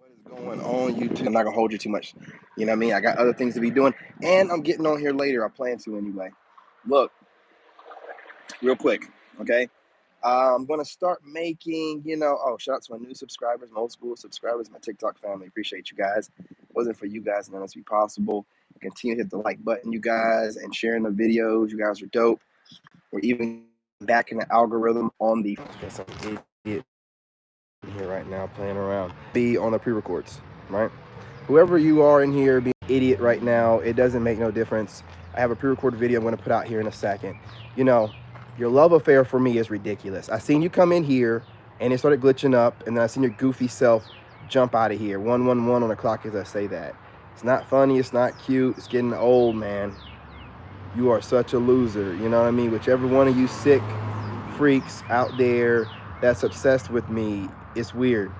What is going on, YouTube? I'm not gonna hold you too much. You know what I mean? I got other things to be doing, and I'm getting on here later. I plan to anyway. Look, real quick, okay? I'm gonna start making, oh, shout out to my new subscribers, my old school subscribers, my TikTok family. Appreciate you guys. If it wasn't for you guys, none of this would be possible. Continue to hit the like button, you guys, and sharing the videos. You guys are dope. We're even back in the algorithm on the. Got some idiot here right now playing around. Be on the pre-records, right? Whoever you are in here being an idiot right now, it doesn't make no difference. I have a pre-recorded video I'm going to put out here in a second. Your love affair for me is ridiculous. I seen you come in here and it started glitching up, and then I seen your goofy self jump out of here. 111 on the clock as I say that. It's not funny, it's not cute, it's getting old, man. You are such a loser, you know what I mean? Whichever one of you sick freaks out there that's obsessed with me, it's weird.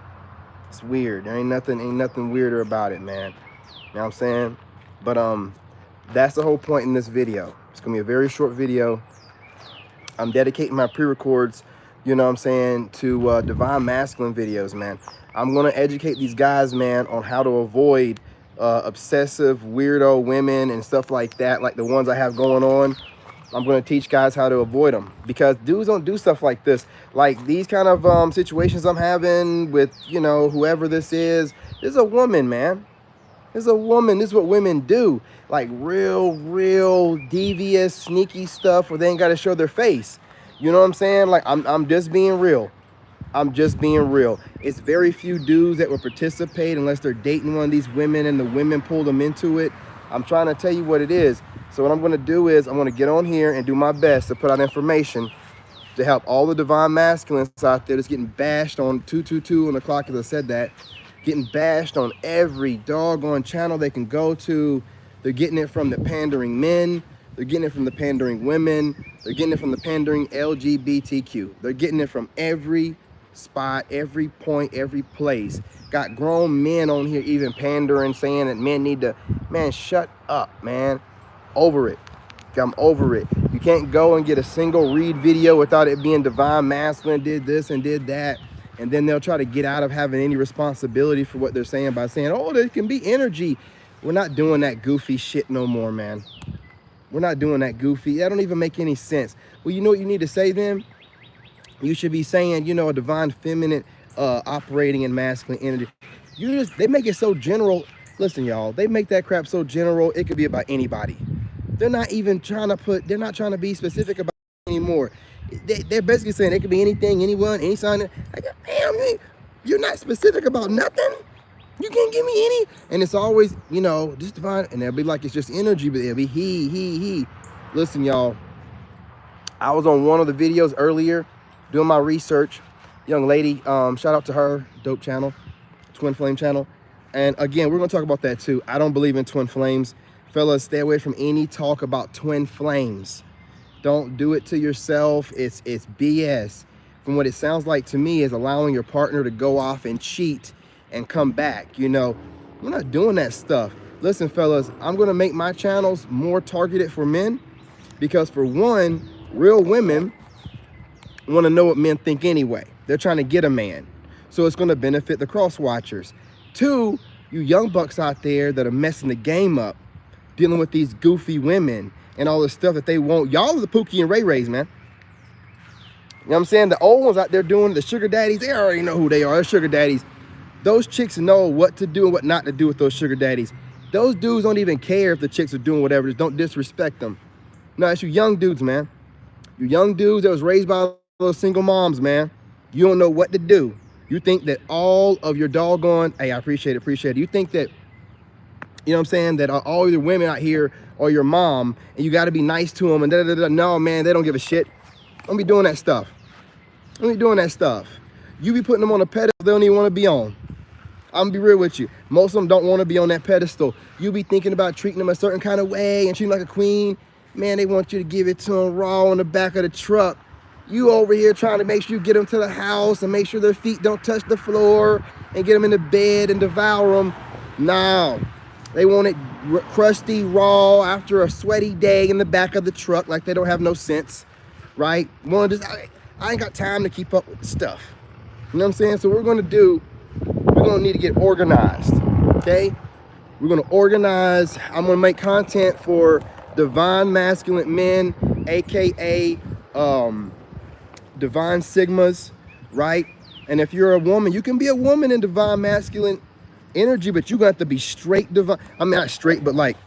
It's weird. There ain't nothing weirder about it, man. You know what I'm saying? But that's the whole point in this video. It's gonna be a very short video. I'm dedicating my pre-records, you know what I'm saying, to divine masculine videos, man. I'm gonna educate these guys, man, on how to avoid obsessive weirdo women and stuff like that, like the ones I have going on. I'm going to teach guys how to avoid them, because dudes don't do stuff like this. Like these kind of situations I'm having with, whoever this is a woman, man. This is a woman. This is what women do. Like real devious, sneaky stuff where they ain't got to show their face. You know what I'm saying? Like I'm just being real. I'm just being real. It's very few dudes that will participate unless they're dating one of these women and the women pull them into it. I'm trying to tell you what it is. So what I'm going to do is I'm going to get on here and do my best to put out information to help all the divine masculines out there that's getting bashed on 222 on the clock, as I said that, getting bashed on every doggone channel they can go to. They're getting it from the pandering men. They're getting it from the pandering women. They're getting it from the pandering LGBTQ. They're getting it from every spot, every point, every place. Got grown men on here even pandering, saying that men need to, man, shut up, man. Over it. I'm over it. You can't go and get a single read video without it being divine masculine, did this and did that. And then they'll try to get out of having any responsibility for what they're saying by saying, oh, there can be energy. We're not doing that goofy shit no more, man. We're not doing that goofy. That don't even make any sense. Well, you know what you need to say then? You should be saying, a divine feminine operating in masculine energy. They make it so general. Listen, y'all, they make that crap so general, it could be about anybody. They're not even trying to be specific about it anymore. They're basically saying it could be anything, anyone, any sign. Like, damn, you're not specific about nothing. You can't give me any. And it's always, just divine. And they'll be like, it's just energy, but it'll be he. Listen, y'all, I was on one of the videos earlier doing my research. Young lady, shout out to her, dope channel, Twin Flame channel. And again, we're going to talk about that too. I don't believe in twin flames. Fellas, stay away from any talk about twin flames. Don't do it to yourself. It's BS. From what it sounds like to me is allowing your partner to go off and cheat and come back. We're not doing that stuff. Listen, fellas, I'm going to make my channels more targeted for men, because for one, real women want to know what men think anyway. They're trying to get a man. So it's going to benefit the cross watchers. Two, you young bucks out there that are messing the game up, dealing with these goofy women and all the stuff that they want. Y'all are the Pookie and Ray Rays, man. You know what I'm saying? The old ones out there doing the sugar daddies, they already know who they are. They're sugar daddies. Those chicks know what to do and what not to do with those sugar daddies. Those dudes don't even care if the chicks are doing whatever. Just don't disrespect them. No, it's you young dudes, man. You young dudes that was raised by those single moms, man. You don't know what to do. You think that all of your doggone, hey, I appreciate it. You think that, you know what I'm saying, that all your women out here are your mom and you got to be nice to them and da-da-da-da. No, man, they don't give a shit. Don't be doing that stuff. Don't be doing that stuff. You be putting them on a pedestal they don't even want to be on. I'm gonna be real with you. Most of them don't want to be on that pedestal. You be thinking about treating them a certain kind of way and treating them like a queen. Man, they want you to give it to them raw on the back of the truck. You over here trying to make sure you get them to the house and make sure their feet don't touch the floor and get them in the bed and devour them. No, they want it crusty, raw, after a sweaty day in the back of the truck, like they don't have no sense, right? I ain't got time to keep up with the stuff. You know what I'm saying? So we're gonna do gonna need to get organized, okay? We're gonna organize. I'm gonna make content for divine masculine men, aka divine sigmas, right? And if you're a woman, you can be a woman in divine masculine energy, but you got to be straight divine. I mean, not straight, but like,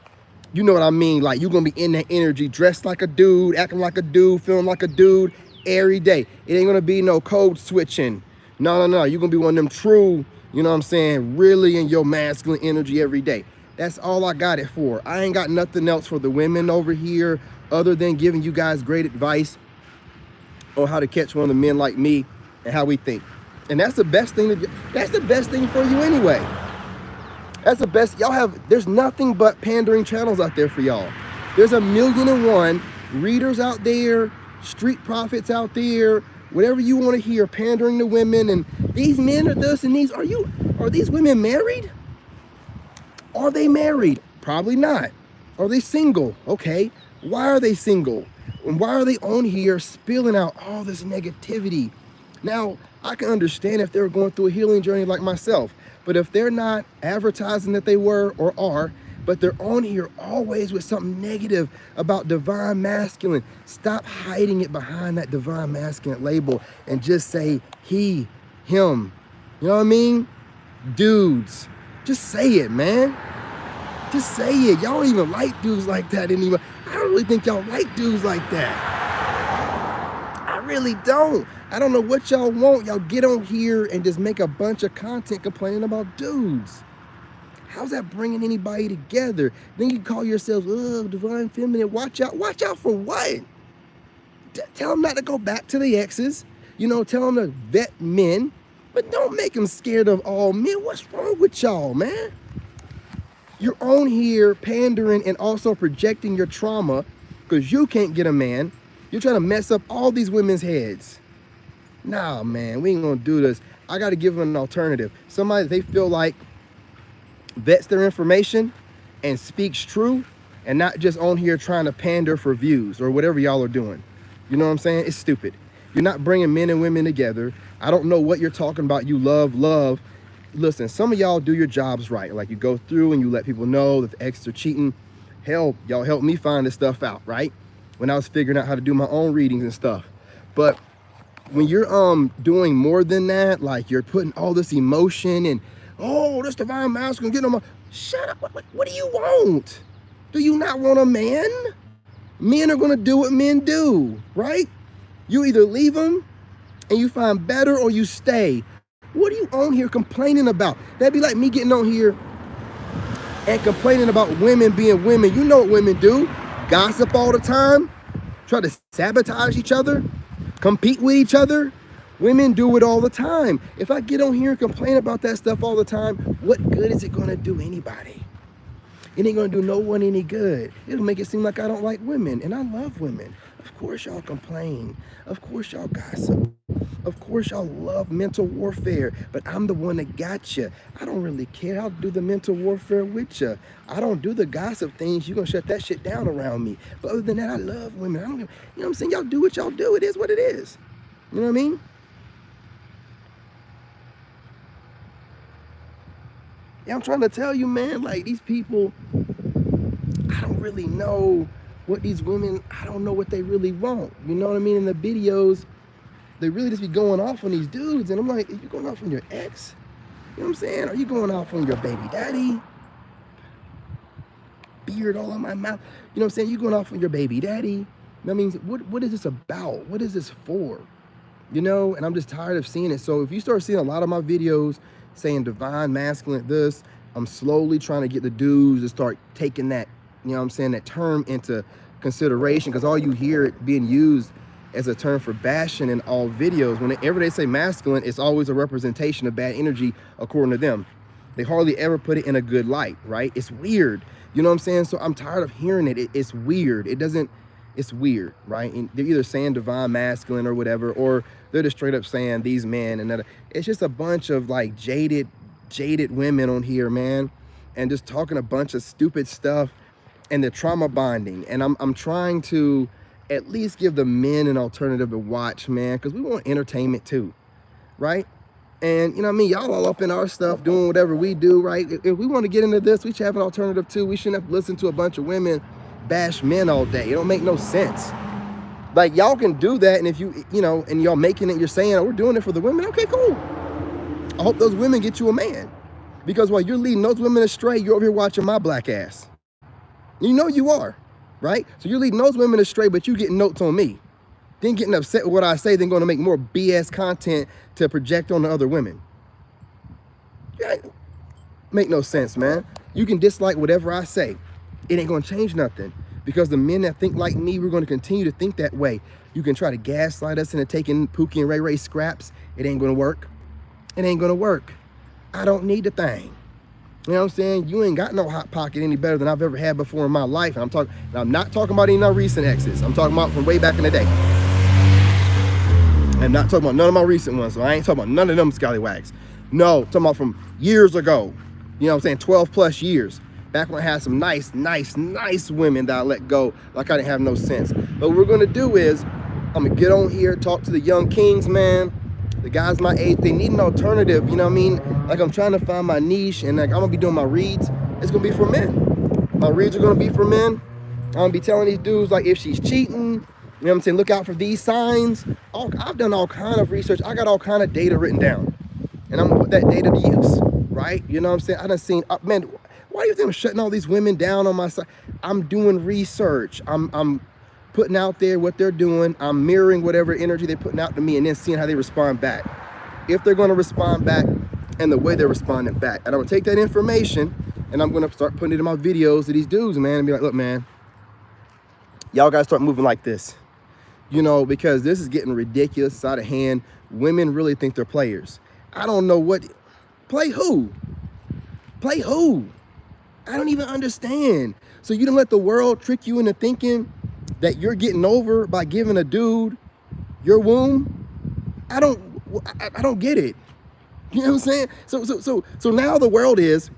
you know what I mean? Like, you're gonna be in that energy, dressed like a dude, acting like a dude, feeling like a dude every day. It ain't gonna be no code switching. No. You're gonna be one of them true, you know what I'm saying, really in your masculine energy every day. That's all I got it for. I ain't got nothing else for the women over here other than giving you guys great advice on how to catch one of the men like me and how we think. And that's the best thing that's the best thing for you anyway. That's the best. Y'all have, there's nothing but pandering channels out there for y'all. There's 1,000,001 readers out there, street prophets out there, whatever you want to hear, pandering to women. And these men are this and these. Are these women married? Are they married? Probably not. Are they single? Okay. Why are they single? And why are they on here spilling out all this negativity? Now, I can understand if they're going through a healing journey like myself, but if they're not advertising that they were or are, but they're on here always with something negative about divine masculine, stop hiding it behind that divine masculine label and just say he, him. You know what I mean? Dudes. Just say it, man. Just say it. Y'all don't even like dudes like that anymore. I don't really think y'all like dudes like that. I really don't. I don't know what y'all want. Y'all get on here and just make a bunch of content complaining about dudes. How's that bringing anybody together? Then you call yourselves, oh, divine feminine. Watch out. Watch out for what? Tell them not to go back to the exes. You know, tell them to vet men. But don't make them scared of all men. What's wrong with y'all, man? You're on here pandering and also projecting your trauma because you can't get a man. You're trying to mess up all these women's heads. Nah, man, we ain't gonna do this. I gotta give them an alternative. Somebody they feel like vets their information and speaks true and not just on here trying to pander for views or whatever y'all are doing. You know what I'm saying? It's stupid. You're not bringing men and women together. I don't know what you're talking about. You love. Listen, some of y'all do your jobs right. Like you go through and you let people know that the exes are cheating. Hell, y'all helped me find this stuff out, right? When I was figuring out how to do my own readings and stuff. But when you're doing more than that, like you're putting all this emotion and, oh, this divine masculine, get on my, shut up. What do you want? Do you not want a man? Men are gonna do what men do, right? You either leave them and you find better or you stay. What are you on here complaining about? That'd be like me getting on here and complaining about women being women. You know what women do. Gossip all the time. Try to sabotage each other. Compete with each other. Women do it all the time. If I get on here and complain about that stuff all the time, what good is it going to do anybody? It ain't going to do no one any good. It'll make it seem like I don't like women. And I love women. Of course y'all complain. Of course y'all gossip. Of course y'all love mental warfare, but I'm the one that got you. I don't really care. I'll do the mental warfare with you. I don't do the gossip things. You're going to shut that shit down around me. But other than that, I love women. I don't, you know what I'm saying? Y'all do what y'all do. It is what it is. You know what I mean? Yeah, I'm trying to tell you, man, like these people, I don't really know what these women, I don't know what they really want. You know what I mean? In the videos, they really just be going off on these dudes. And I'm like, are you going off on your ex? You know what I'm saying? Are you going off on your baby daddy? Beard all in my mouth. You know what I'm saying? You going off on your baby daddy? That means, what is this about? What is this for? You know, and I'm just tired of seeing it. So if you start seeing a lot of my videos saying divine masculine this, I'm slowly trying to get the dudes to start taking that, you know what I'm saying, that term into consideration, because all you hear it being used as a term for bashing in all videos. Whenever they say masculine, it's always a representation of bad energy according to them. They hardly ever put it in a good light, right? It's weird. You know what I'm saying? So I'm tired of hearing it. It's weird. It's weird, right? And they're either saying divine masculine or whatever, or they're just straight up saying these men and that. It's just a bunch of like jaded women on here, man, and just talking a bunch of stupid stuff, and they're trauma bonding. And I'm trying to at least give the men an alternative to watch, man, because we want entertainment too, right? And you know what I mean? Y'all all up in our stuff doing whatever we do, right? If we want to get into this, we should have an alternative too. We shouldn't have to listen to a bunch of women bash men all day. It don't make no sense. Like, y'all can do that, and if you know, and y'all making it, you're saying, oh, we're doing it for the women. Okay, cool. I hope those women get you a man. Because while you're leading those women astray, you're over here watching my black ass. You know you are, right? So you're leading those women astray, but you getting notes on me. Then getting upset with what I say, then going to make more BS content to project on the other women. Yeah, make no sense, man. You can dislike whatever I say. It ain't going to change nothing. Because the men that think like me, we're going to continue to think that way. You can try to gaslight us into taking Pookie and Ray Ray scraps. It ain't going to work. It ain't going to work. I don't need the thing. You know what I'm saying? You ain't got no hot pocket any better than I've ever had before in my life. And I'm not talking about any of my recent exes. I'm talking about from way back in the day. I'm not talking about none of my recent ones, so I ain't talking about none of them scallywags. No, talking about from years ago. You know what I'm saying? 12 plus years. Back when I had some nice women that I let go like I didn't have no sense. But what we're gonna do is, I'm gonna get on here, talk to the young kings, man. The guys my age, they need an alternative, you know what I mean? Like, I'm trying to find my niche, and like, I'm gonna be doing my reads. It's gonna be for men. My reads are gonna be for men. I'm gonna be telling these dudes, like, if she's cheating, you know what I'm saying, look out for these signs. I've done all kind of research. I got all kind of data written down. And I'm gonna put that data to use, right? You know what I'm saying? I done seen, man, why do you think I'm shutting all these women down on my side? I'm doing research. I'm putting out there what they're doing. I'm mirroring whatever energy they're putting out to me, and then seeing how they respond back. If they're gonna respond back, and the way they're responding back. And I'm gonna take that information, and I'm gonna start putting it in my videos to these dudes, man, and be like, look, man, y'all gotta start moving like this. You know, because this is getting ridiculous, it's out of hand. Women really think they're players. I don't know what, play who? Play who? I don't even understand. So you done let the world trick you into thinking that you're getting over by giving a dude your womb? I don't get it. You know what I'm saying? So now the world is,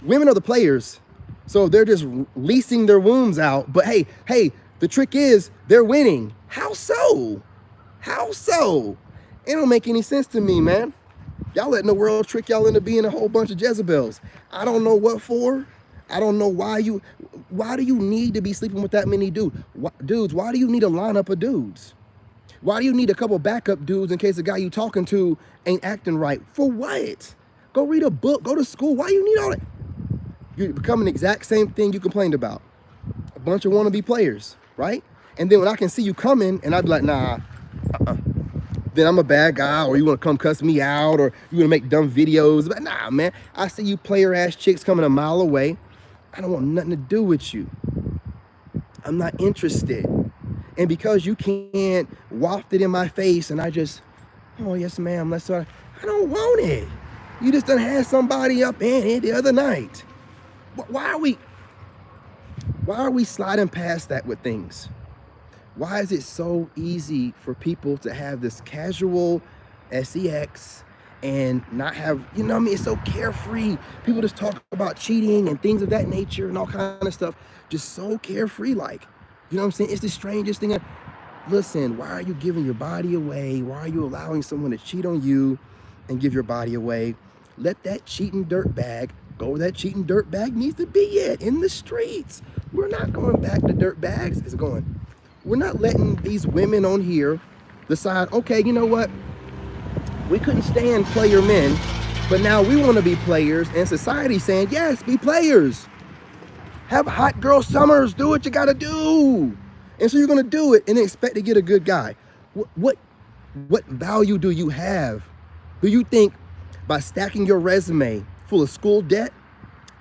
women are the players. So they're just leasing their wombs out. But hey, the trick is they're winning. How so? How so? It don't make any sense to me, man. Y'all letting the world trick y'all into being a whole bunch of Jezebels. I don't know what for. I don't know why do you need to be sleeping with that many dudes? Why do you need a lineup of dudes? Why do you need a couple backup dudes in case the guy you talking to ain't acting right? For what? Go read a book, go to school. Why you need all that? You're becoming the exact same thing you complained about. A bunch of wannabe players, right? And then when I can see you coming, and I'd be like, nah, then I'm a bad guy, or you want to come cuss me out, or you want to make dumb videos. But nah, man, I see you player ass chicks coming a mile away. I don't want nothing to do with you. I'm not interested. And because you can't waft it in my face, and I just, oh yes ma'am, let's start. I don't want it. You just done had somebody up in it the other night. Why are we sliding past that with things? Why is it so easy for people to have this casual sex and not have, you know what I mean? It's so carefree. People just talk about cheating and things of that nature and all kind of stuff. Just so carefree, like, you know what I'm saying? It's the strangest thing. Listen, why are you giving your body away? Why are you allowing someone to cheat on you and give your body away? Let that cheating dirtbag go where that cheating dirtbag needs to be at, in the streets. We're not going back to dirtbags. It's going. We're not letting these women on here decide, okay, you know what? We couldn't stand player men, but now we want to be players, and society's saying, yes, be players. Have hot girl summers, do what you gotta do. And so you're gonna do it and expect to get a good guy. What value do you have? Do you think by stacking your resume full of school debt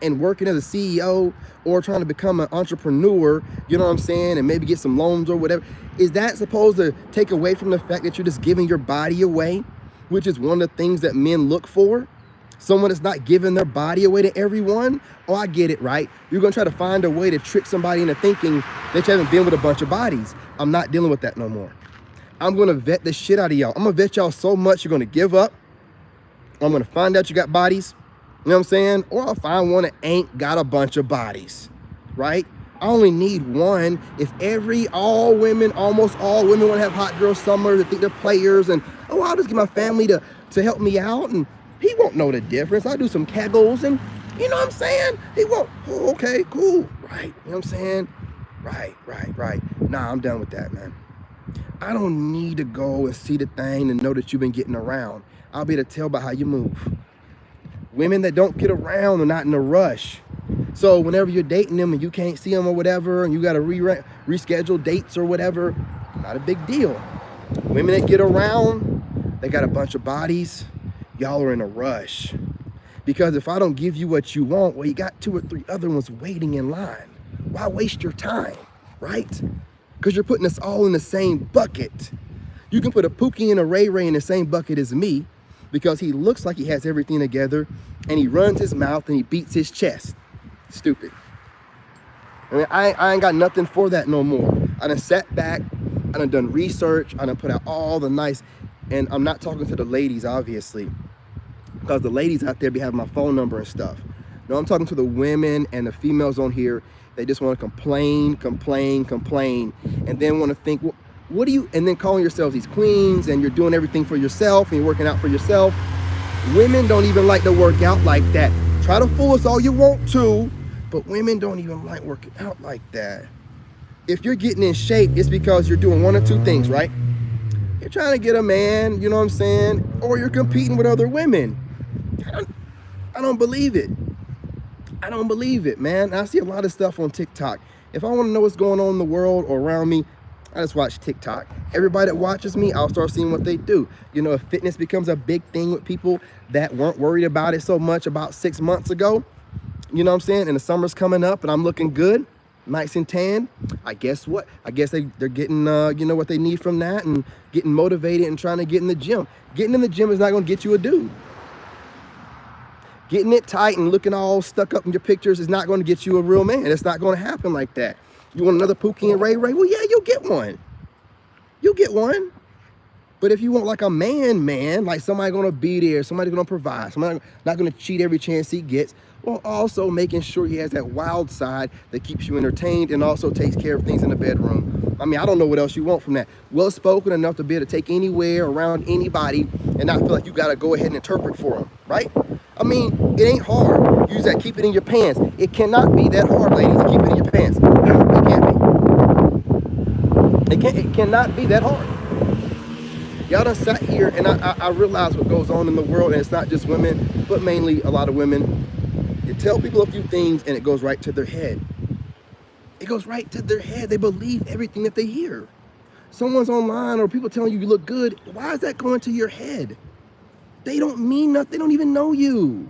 and working as a CEO or trying to become an entrepreneur, you know what I'm saying, and maybe get some loans or whatever, is that supposed to take away from the fact that you're just giving your body away, which is one of the things that men look for? Someone that's not giving their body away to everyone? Oh, I get it, right? You're gonna try to find a way to trick somebody into thinking that you haven't been with a bunch of bodies. I'm not dealing with that no more. I'm gonna vet the shit out of y'all. I'm gonna vet y'all so much you're gonna give up. I'm gonna find out you got bodies, you know what I'm saying? Or I'll find one that ain't got a bunch of bodies, right? I only need one. If almost all women wanna have hot girl summer, that think they're players, and Oh, I'll just get my family to help me out, and he won't know the difference. I'll do some kegels, and you know what I'm saying? He won't. Oh, okay, cool. Right. You know what I'm saying? Right. Nah, I'm done with that, man. I don't need to go and see the thing and know that you've been getting around. I'll be able to tell by how you move. Women that don't get around are not in a rush. So whenever you're dating them and you can't see them or whatever, and you got to reschedule dates or whatever, not a big deal. Women that get around, they got a bunch of bodies. Y'all are in a rush. Because if I don't give you what you want, well, you got 2 or 3 other ones waiting in line. Why waste your time, right? Because you're putting us all in the same bucket. You can put a Pookie and a Ray Ray in the same bucket as me, because he looks like he has everything together, and he runs his mouth and he beats his chest. Stupid. I mean, I ain't got nothing for that no more. I done sat back, I done research, I done put out all the nice, and I'm not talking to the ladies, obviously, because the ladies out there be having my phone number and stuff. No, I'm talking to the women and the females on here. They just want to complain, and then want to think, well, what do you, and then calling yourselves these queens, and you're doing everything for yourself, and you're working out for yourself. Women don't even like to work out like that. Try to fool us all you want to, but women don't even like working out like that. If you're getting in shape, it's because you're doing 1 or 2 things, right? You're trying to get a man, you know what I'm saying? Or you're competing with other women. I don't believe it. I don't believe it, man. I see a lot of stuff on TikTok. If I want to know what's going on in the world or around me, I just watch TikTok. Everybody that watches me, I'll start seeing what they do. You know, if fitness becomes a big thing with people that weren't worried about it so much about 6 months ago, you know what I'm saying? And the summer's coming up and I'm looking good, nice and tan. I guess what? I guess they're getting, you know, what they need from that, and getting motivated and trying to get in the gym. Getting in the gym is not going to get you a dude. Getting it tight and looking all stuck up in your pictures is not going to get you a real man. It's not going to happen like that. You want another Pookie and Ray Ray? Well, yeah, you'll get one. You'll get one. But if you want like a man, like somebody going to be there, somebody going to provide, somebody not going to cheat every chance he gets, while also making sure he has that wild side that keeps you entertained and also takes care of things in the bedroom. I mean, I don't know what else you want from that. Well-spoken enough to be able to take anywhere, around anybody, and not feel like you got to go ahead and interpret for him, right? I mean, it ain't hard. You just got to keep it in your pants. It cannot be that hard, ladies, to keep it in your pants. It can't be. It cannot be that hard. Y'all done sat here, and I realize what goes on in the world, and it's not just women, but mainly a lot of women. You tell people a few things, and it goes right to their head. It goes right to their head. They believe everything that they hear. Someone's online or people telling you look good. Why is that going to your head? They don't mean nothing. They don't even know you.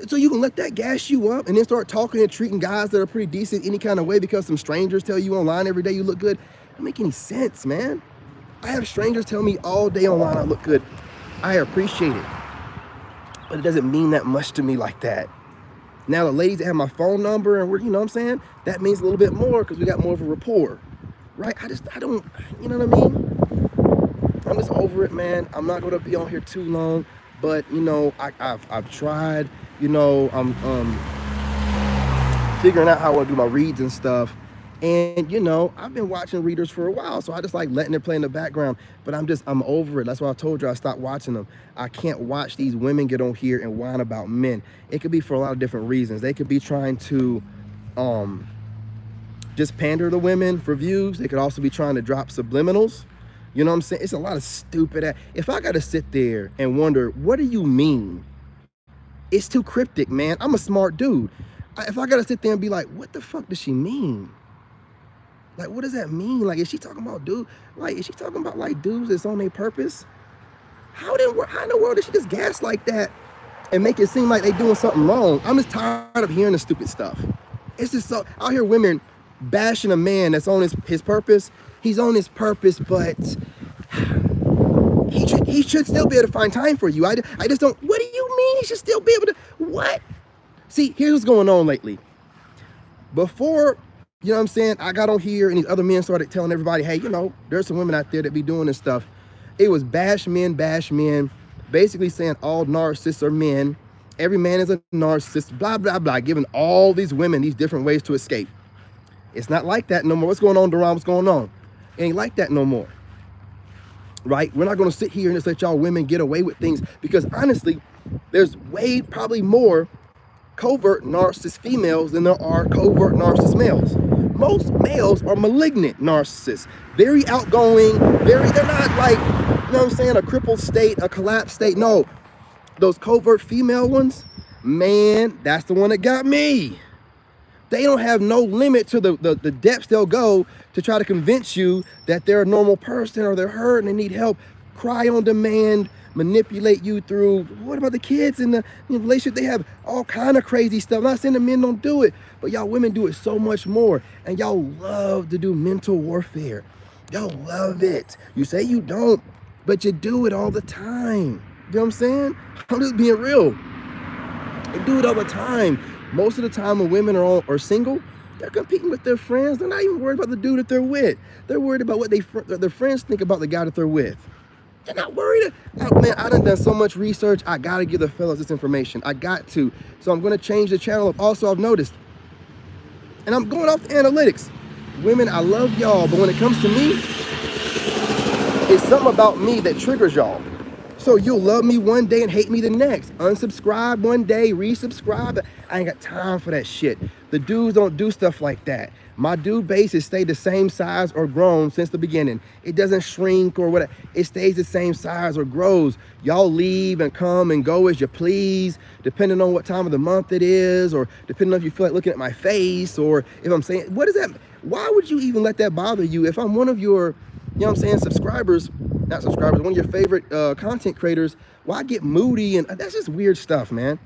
So you can let that gas you up and then start talking and treating guys that are pretty decent any kind of way because some strangers tell you online every day you look good. It doesn't make any sense, man. I have strangers tell me all day online I look good. I appreciate it. But it doesn't mean that much to me like that. Now the ladies that have my phone number and we're, you know what I'm saying? That means a little bit more because we got more of a rapport, right? I don't, you know what I mean? I'm just over it, man. I'm not gonna be on here too long, but you know, I've tried, you know, I'm figuring out how I want to do my reads and stuff. And you know, I've been watching readers for a while, so I just like letting it play in the background, but I'm over it. That's why I told you I stopped watching them. I can't watch these women get on here and whine about men. It could be for a lot of different reasons. They could be trying to just pander to women for views. They could also be trying to drop subliminals. You know what I'm saying? It's a lot of stupid. If I got to sit there and wonder, what do you mean? It's too cryptic, man. I'm a smart dude. If I got to sit there and be like, what the fuck does she mean? Like, what does that mean? Like, is she talking about dude? Like, is she talking about like dudes that's on their purpose? How in the world did she just gas like that and make it seem like they doing something wrong? I'm just tired of hearing the stupid stuff. It's just so, I'll hear women bashing a man that's on his purpose. He's on his purpose, but he should still be able to find time for you. I just don't, what do you mean he should still be able to, what? See, here's what's going on lately. Before, you know what I'm saying, I got on here and these other men started telling everybody, hey, you know, there's some women out there that be doing this stuff. It was bash men, basically saying all narcissists are men. Every man is a narcissist, blah, blah, blah, giving all these women these different ways to escape. It's not like that no more. What's going on, Duran? What's going on? It ain't like that no more. right? We're not going to sit here and just let y'all women get away with things, because honestly, there's probably more covert narcissist females than there are covert narcissist males. Most males are malignant narcissists, very outgoing, they're not like, you know what I'm saying, a crippled state, a collapsed state. No, those covert female ones, man, that's the one that got me. They don't have no limit to the depths they'll go to try to convince you that they're a normal person, or they're hurt and they need help, cry on demand, manipulate you through, what about the kids in the relationship? They have all kind of crazy stuff. I'm not saying the men don't do it, but y'all women do it so much more. And y'all love to do mental warfare. Y'all love it. You say you don't, but you do it all the time. You know what I'm saying? I'm just being real. They do it all the time. Most of the time when women are single, they're competing with their friends. They're not even worried about the dude that they're with. They're worried about what their friends think about the guy that they're with. They're not worried. Oh, man, I done so much research. I got to give the fellas this information. I got to. So I'm going to change the channel. Also, I've noticed, and I'm going off the analytics. Women, I love y'all, but when it comes to me, it's something about me that triggers y'all. So you'll love me one day and hate me the next. Unsubscribe one day, resubscribe. I ain't got time for that shit. The dudes don't do stuff like that. My dude base has stayed the same size or grown since the beginning. It doesn't shrink or whatever. It stays the same size or grows. Y'all leave and come and go as you please, depending on what time of the month it is, or depending on if you feel like looking at my face, or if I'm saying, what is that? Why would you even let that bother you? If I'm one of your, you know what I'm saying, subscribers, not subscribers, one of your favorite content creators, why get moody? And that's just weird stuff, man.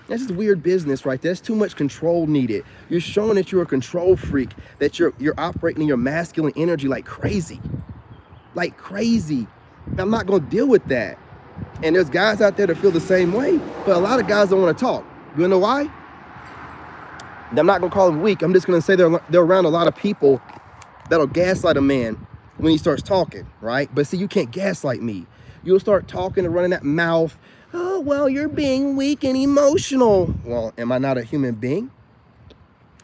That's just weird business right there. That's too much control needed. You're showing that you're a control freak, that you're operating in your masculine energy like crazy. Like crazy. I'm not going to deal with that. And there's guys out there that feel the same way, but a lot of guys don't want to talk. You know why? I'm not going to call them weak. I'm just going to say they're around a lot of people that'll gaslight a man when he starts talking, right? But see, you can't gaslight me. You'll start talking and running that mouth. Oh, well, you're being weak and emotional. Well, am I not a human being?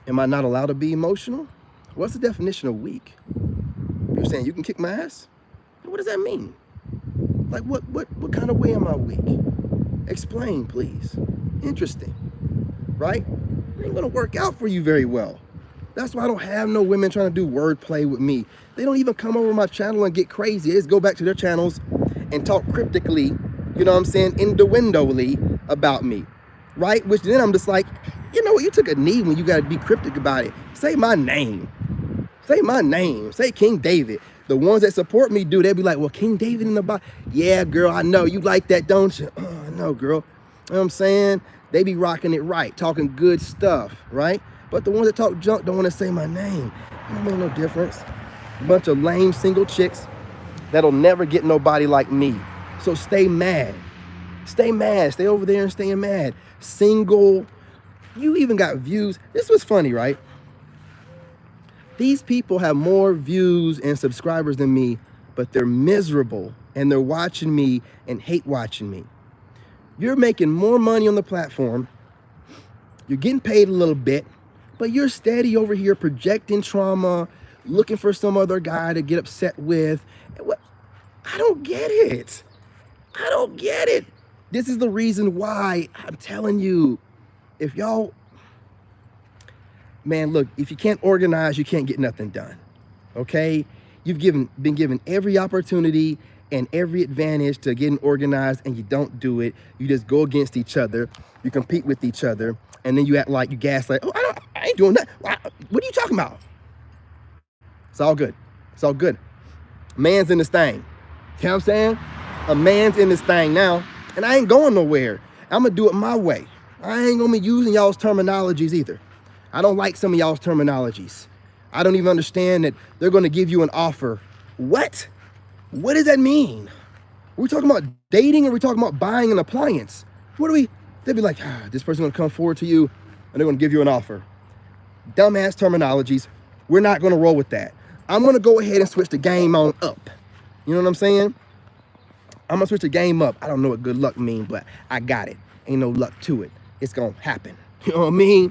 Am I not allowed to be emotional? What's the definition of weak? You're saying you can kick my ass? What does that mean? Like, what kind of way am I weak? Explain, please. Interesting, right? It ain't gonna work out for you very well. That's why I don't have no women trying to do wordplay with me. They don't even come over my channel and get crazy. They just go back to their channels and talk cryptically, you know what I'm saying, innuendoly about me, right? Which then I'm just like, you know what, you took a knee when you got to be cryptic about it. Say my name. Say my name. Say King David. The ones that support me, dude, they'll be like, well, King David in the Bible. Yeah, girl, I know. You like that, don't you? Oh, I know, girl. You know what I'm saying? They be rocking it right, talking good stuff, right? But the ones that talk junk don't want to say my name. It don't make no difference. A bunch of lame single chicks that'll never get nobody like me. So stay mad. Stay mad. Stay over there and stay mad. Single. You even got views. This was funny, right? These people have more views and subscribers than me, but they're miserable and they're watching me and hate watching me. You're making more money on the platform. You're getting paid a little bit, but you're steady over here projecting trauma, looking for some other guy to get upset with. I don't get it. I don't get it. This is the reason why I'm telling you, if y'all, man, look, if you can't organize, you can't get nothing done, okay? You've been given every opportunity and every advantage to getting organized, and you don't do it. You just go against each other. You compete with each other, and then you act like you gaslight. Oh, I ain't doing that. What are you talking about? It's all good. It's all good. Man's in this thing. You know what I'm saying? A man's in this thing now, and I ain't going nowhere. I'm gonna do it my way. I ain't gonna be using y'all's terminologies either. I don't like some of y'all's terminologies. I don't even understand that they're gonna give you an offer. What? What does that mean? Are we talking about dating, or are we talking about buying an appliance? What do we, they'd be like, this person's gonna come forward to you and they're gonna give you an offer. Dumbass terminologies. We're not gonna roll with that. I'm gonna go ahead and switch the game on up. You know what I'm saying? I'm gonna switch the game up. I don't know what good luck means, but I got it. Ain't no luck to it. It's gonna happen. You know what I mean? You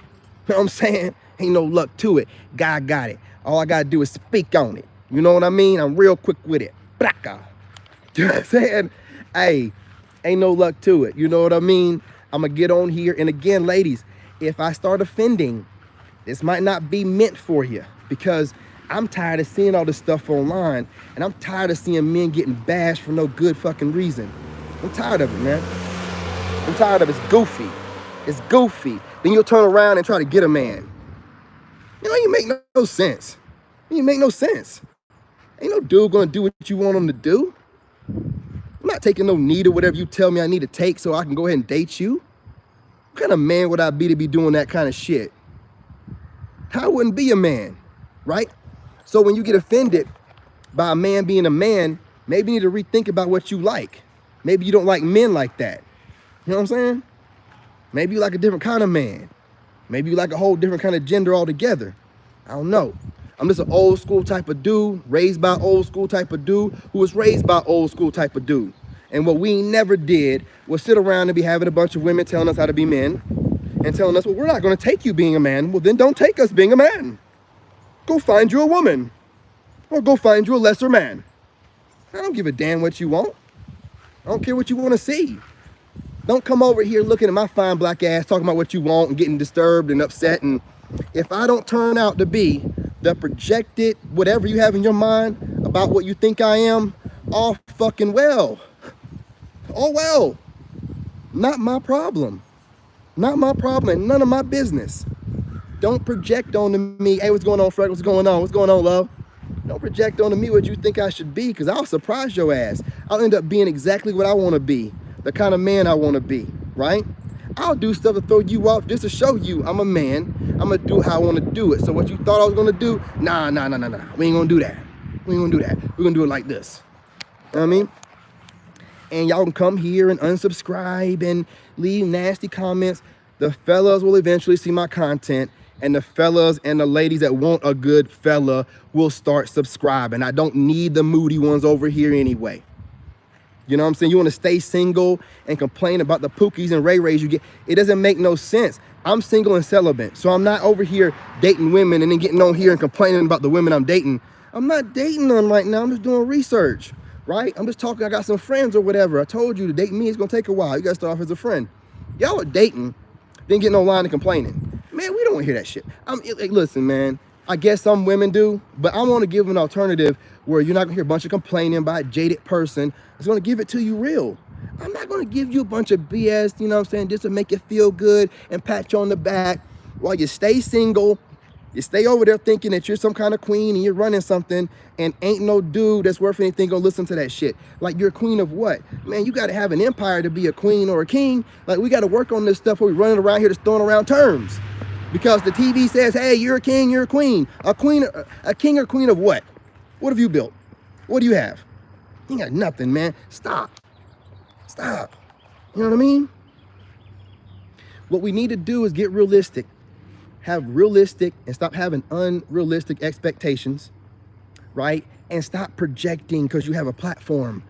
know what I'm saying? Ain't no luck to it. God got it. All I gotta do is speak on it. You know what I mean? I'm real quick with it. Braka. You know what I'm saying? Hey, ain't no luck to it. You know what I mean? I'm going to get on here. And again, ladies, if I start offending, this might not be meant for you, because I'm tired of seeing all this stuff online, and I'm tired of seeing men getting bashed for no good fucking reason. I'm tired of it, man. I'm tired of it. It's goofy. It's goofy. Then you'll turn around and try to get a man. You know, you make no sense. You make no sense. Ain't no dude gonna do what you want him to do. I'm not taking no need or whatever you tell me I need to take so I can go ahead and date you. What kind of man would I be to be doing that kind of shit? I wouldn't be a man, right? So when you get offended by a man being a man, maybe you need to rethink about what you like. Maybe you don't like men like that. You know what I'm saying? Maybe you like a different kind of man. Maybe you like a whole different kind of gender altogether. I don't know. I'm just an old school type of dude, raised by old school type of dude, who was raised by old school type of dude. And what we never did was sit around and be having a bunch of women telling us how to be men and telling us, well, we're not going to take you being a man. Well, then don't take us being a man. Go find you a woman, or go find you a lesser man. I don't give a damn what you want. I don't care what you want to see. Don't come over here looking at my fine black ass talking about what you want and getting disturbed and upset. And if I don't turn out to be the projected whatever you have in your mind about what you think I am, all fucking well. Oh well. Not my problem. Not my problem and none of my business. Don't project onto me, hey, what's going on, Fred? What's going on? What's going on, love? Don't project onto me what you think I should be, because I'll surprise your ass. I'll end up being exactly what I want to be, the kind of man I want to be, right? I'll do stuff to throw you off just to show you I'm a man. I'm going to do it how I want to do it. So what you thought I was going to do, nah. We ain't going to do that. We ain't going to do that. We're going to do it like this. You know what I mean? And y'all can come here and unsubscribe and leave nasty comments. The fellas will eventually see my content, and the fellas and the ladies that want a good fella will start subscribing. I don't need the moody ones over here anyway. You know what I'm saying? You want to stay single and complain about the pookies and ray-rays you get. It doesn't make no sense. I'm single and celibate, so I'm not over here dating women and then getting on here and complaining about the women I'm dating. I'm not dating them right now. I'm just doing research, right? I'm just talking. I got some friends or whatever. I told you to date me, it's going to take a while. You got to start off as a friend. Y'all are dating, then getting online and complaining. Man, we don't want to hear that shit. Listen, man, I guess some women do, but I want to give an alternative where you're not going to hear a bunch of complaining by a jaded person. It's going to give it to you real. I'm not going to give you a bunch of BS, you know what I'm saying, just to make you feel good and pat you on the back while you stay single. You stay over there thinking that you're some kind of queen and you're running something, and ain't no dude that's worth anything gonna listen to that shit. Like, you're a queen of what? Man, you gotta have an empire to be a queen or a king. Like, we gotta work on this stuff where we're running around here just throwing around terms. Because the TV says, hey, you're a king, you're a queen. A king or queen of what? What have you built? What do you have? You ain't got nothing, man. Stop. Stop. You know what I mean? What we need to do is get realistic. Have realistic and stop having unrealistic expectations, right? And stop projecting because you have a platform.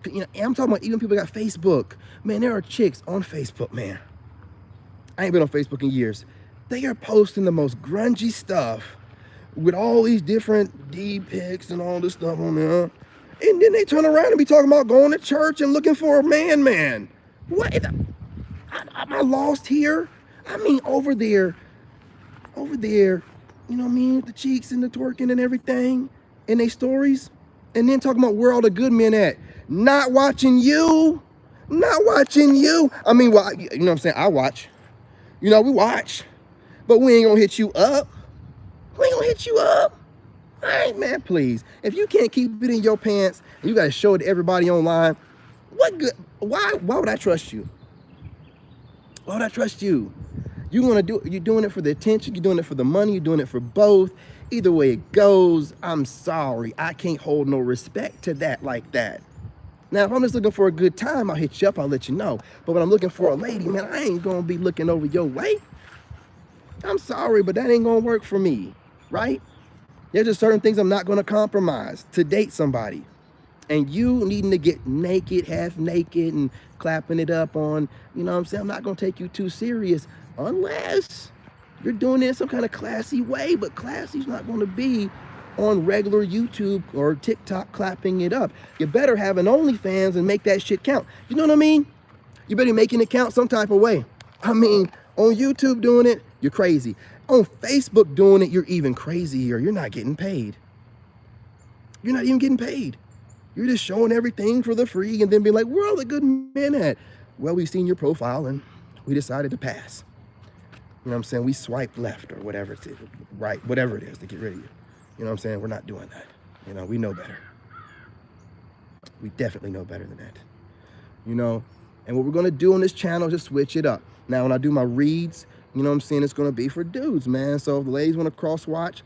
You know, I'm talking about even people got Facebook. Man, there are chicks on Facebook, man. I ain't been on Facebook in years. They are posting the most grungy stuff with all these different D pics and all this stuff on there. And then they turn around and be talking about going to church and looking for a man. What? Am I lost here? I mean, over there, you know what I mean? The cheeks and the twerking and everything in their stories. And then talking about where all the good men at. Not watching you. Not watching you. I mean, well, you know what I'm saying? I watch. You know, we watch. But we ain't gonna hit you up. We ain't gonna hit you up. All right, man, please. If you can't keep it in your pants and you gotta show it to everybody online, what good? Why would I trust you? Why would I trust you? You're doing it for the attention, you're doing it for the money, you're doing it for both. Either way it goes, I'm sorry. I can't hold no respect to that like that. Now, if I'm just looking for a good time, I'll hit you up, I'll let you know. But when I'm looking for a lady, man, I ain't gonna be looking over your way. I'm sorry, but that ain't gonna work for me, right? There's just certain things I'm not gonna compromise to date somebody. And you needing to get naked, half naked, and clapping it up on, you know what I'm saying? I'm not gonna take you too serious unless you're doing it in some kind of classy way, but classy's not gonna be on regular YouTube or TikTok clapping it up. You better have an OnlyFans and make that shit count. You know what I mean? You better be making it count some type of way. I mean, on YouTube doing it, you're crazy. On Facebook doing it, you're even crazier. You're not getting paid. You're not even getting paid. You're just showing everything for the free and then being like, where are all the good men at? Well, we've seen your profile and we decided to pass. You know what I'm saying? We swiped left or whatever it's right, whatever it is to get rid of you. You know what I'm saying? We're not doing that. You know, we know better. We definitely know better than that. You know, and what we're going to do on this channel is just switch it up. Now, when I do my reads, you know what I'm saying, it's going to be for dudes, man. So if the ladies want to cross-watch,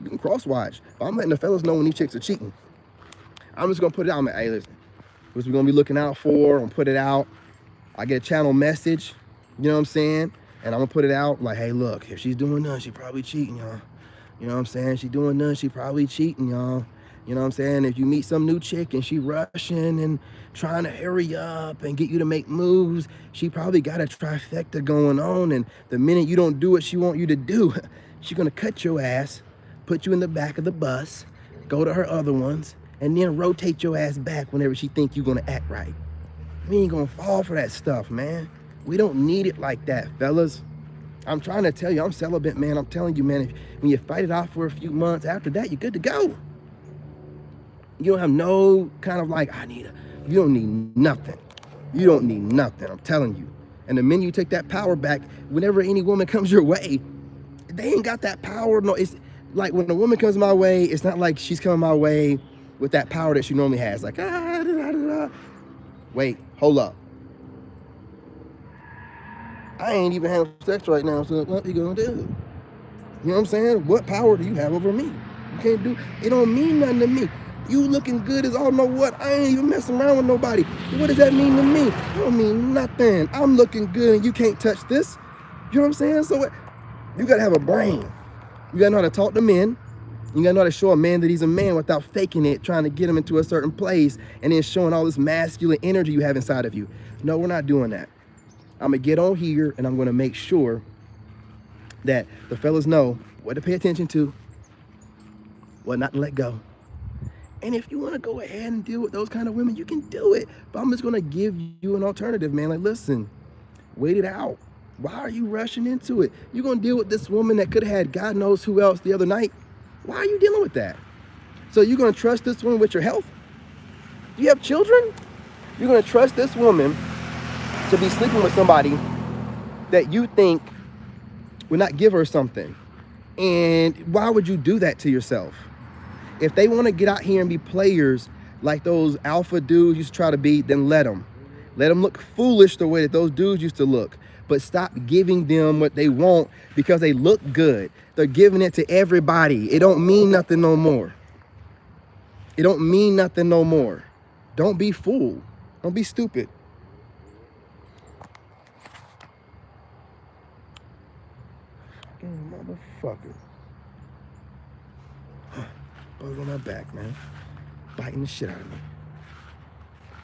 you can cross-watch. But I'm letting the fellas know when these chicks are cheating. I'm just going to put it out. I'm like, hey, listen, what we're going to be looking out for. I'm going to put it out. I get a channel message, you know what I'm saying? And I'm going to put it out like, hey, look, if she's doing none, she probably cheating, y'all. You know what I'm saying? She doing none, she probably cheating, y'all. You know what I'm saying? If you meet some new chick and she rushing and trying to hurry up and get you to make moves, she probably got a trifecta going on. And the minute you don't do what she want you to do, she's going to cut your ass, put you in the back of the bus, go to her other ones, and then rotate your ass back whenever she think you're going to act right. We ain't going to fall for that stuff, man. We don't need it like that, fellas. I'm trying to tell you, I'm celibate, man. I'm telling you, man, when you fight it out for a few months, after that, you're good to go. You don't have no kind of like, you don't need nothing. You don't need nothing, I'm telling you. And the minute you take that power back, whenever any woman comes your way, they ain't got that power. No, it's like when a woman comes my way, it's not like she's coming my way with that power that she normally has. Like, wait, hold up. I ain't even having sex right now, so what you gonna do? You know what I'm saying? What power do you have over me? You can't do, it don't mean nothing to me. You looking good is all know what? I ain't even messing around with nobody. What does that mean to me? It don't mean nothing. I'm looking good and you can't touch this. You know what I'm saying? So what? You gotta have a brain. You gotta know how to talk to men. You gotta know how to show a man that he's a man without faking it, trying to get him into a certain place and then showing all this masculine energy you have inside of you. No, we're not doing that. I'm gonna get on here and I'm gonna make sure that the fellas know what to pay attention to, what not to let go. And if you want to go ahead and deal with those kind of women, you can do it. But I'm just gonna give you an alternative, man. Like, listen, wait it out. Why are you rushing into it? You're gonna deal with this woman that could have had God knows who else the other night. Why are you dealing with that? So you're gonna trust this woman with your health? Do you have children? You're gonna trust this woman to be sleeping with somebody that you think would not give her something. And why would you do that to yourself? If they want to get out here and be players like those alpha dudes used to try to be, then let them. Let them look foolish the way that those dudes used to look. But stop giving them what they want because they look good. They're giving it to everybody. It don't mean nothing no more. It don't mean nothing no more. Don't be fooled. Don't be stupid. Motherfucker. Bug on my back, man. Biting the shit out of me.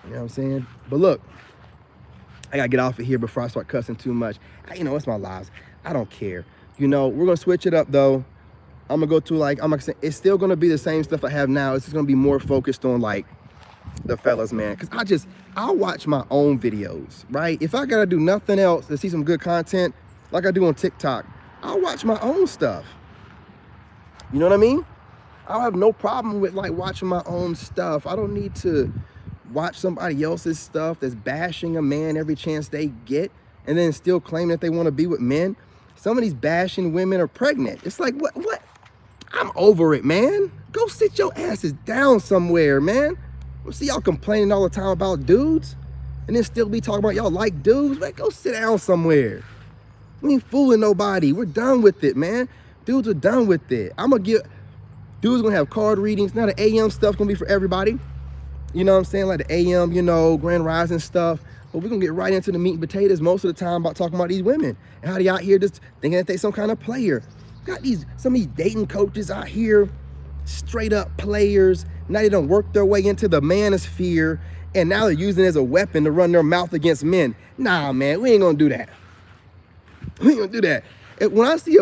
You know what I'm saying? But look, I gotta get off of here before I start cussing too much. You know, it's my lives. I don't care. You know, we're gonna switch it up though. I'm gonna go to like, I'm gonna say, it's still gonna be the same stuff I have now. It's just gonna be more focused on like the fellas, man. Cause I'll watch my own videos, right? If I gotta do nothing else to see some good content, like I do on TikTok, I'll watch my own stuff. You know what I mean? I have no problem with like watching my own stuff. I don't need to watch somebody else's stuff that's bashing a man every chance they get and then still claim that they want to be with men. Some of these bashing women are pregnant. It's like, what? I'm over it, man. Go sit your asses down somewhere, man. We'll see y'all complaining all the time about dudes and then still be talking about y'all like dudes. Man, go sit down somewhere. We ain't fooling nobody. We're done with it, man. Dudes are done with it. Dudes gonna have card readings. Now the AM stuff's gonna be for everybody. You know what I'm saying? Like the AM, you know, Grand Rising stuff. But we're gonna get right into the meat and potatoes most of the time about talking about these women and how they out here just thinking that they some kind of player. Got some of these dating coaches out here, straight up players. Now they done work their way into the manosphere and now they're using it as a weapon to run their mouth against men. Nah, man, we ain't gonna do that. We ain't gonna do that. When I see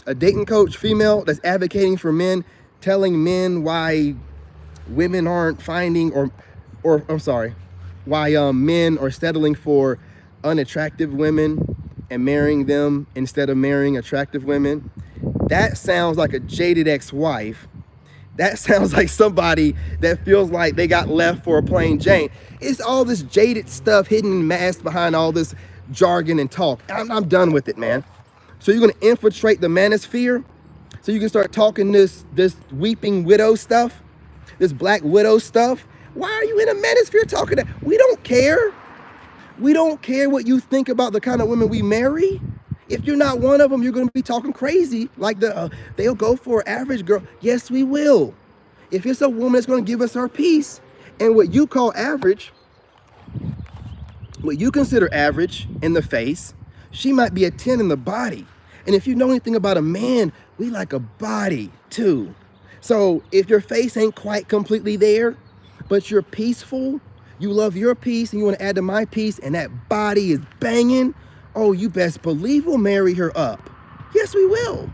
a a dating coach, female, that's advocating for men, telling men why women aren't finding, or I'm sorry, why men are settling for unattractive women and marrying them instead of marrying attractive women. That sounds like a jaded ex-wife. That sounds like somebody that feels like they got left for a plain Jane. It's all this jaded stuff hidden masked behind all this jargon and talk. I'm done with it, man. So you're gonna infiltrate the manosphere so you can start talking this weeping widow stuff, this black widow stuff. Why are you in a manosphere talking that? We don't care. We don't care what you think about the kind of women we marry. If you're not one of them, you're going to be talking crazy like they'll go for an average girl. Yes, we will. If it's a woman that's going to give us our peace, and what you call average, what you consider average in the face, she might be a 10 in the body. And if you know anything about a man, we like a body too. So if your face ain't quite completely there, but you're peaceful, you love your piece and you want to add to my piece, and that body is banging, oh, you best believe we'll marry her up. Yes, we will.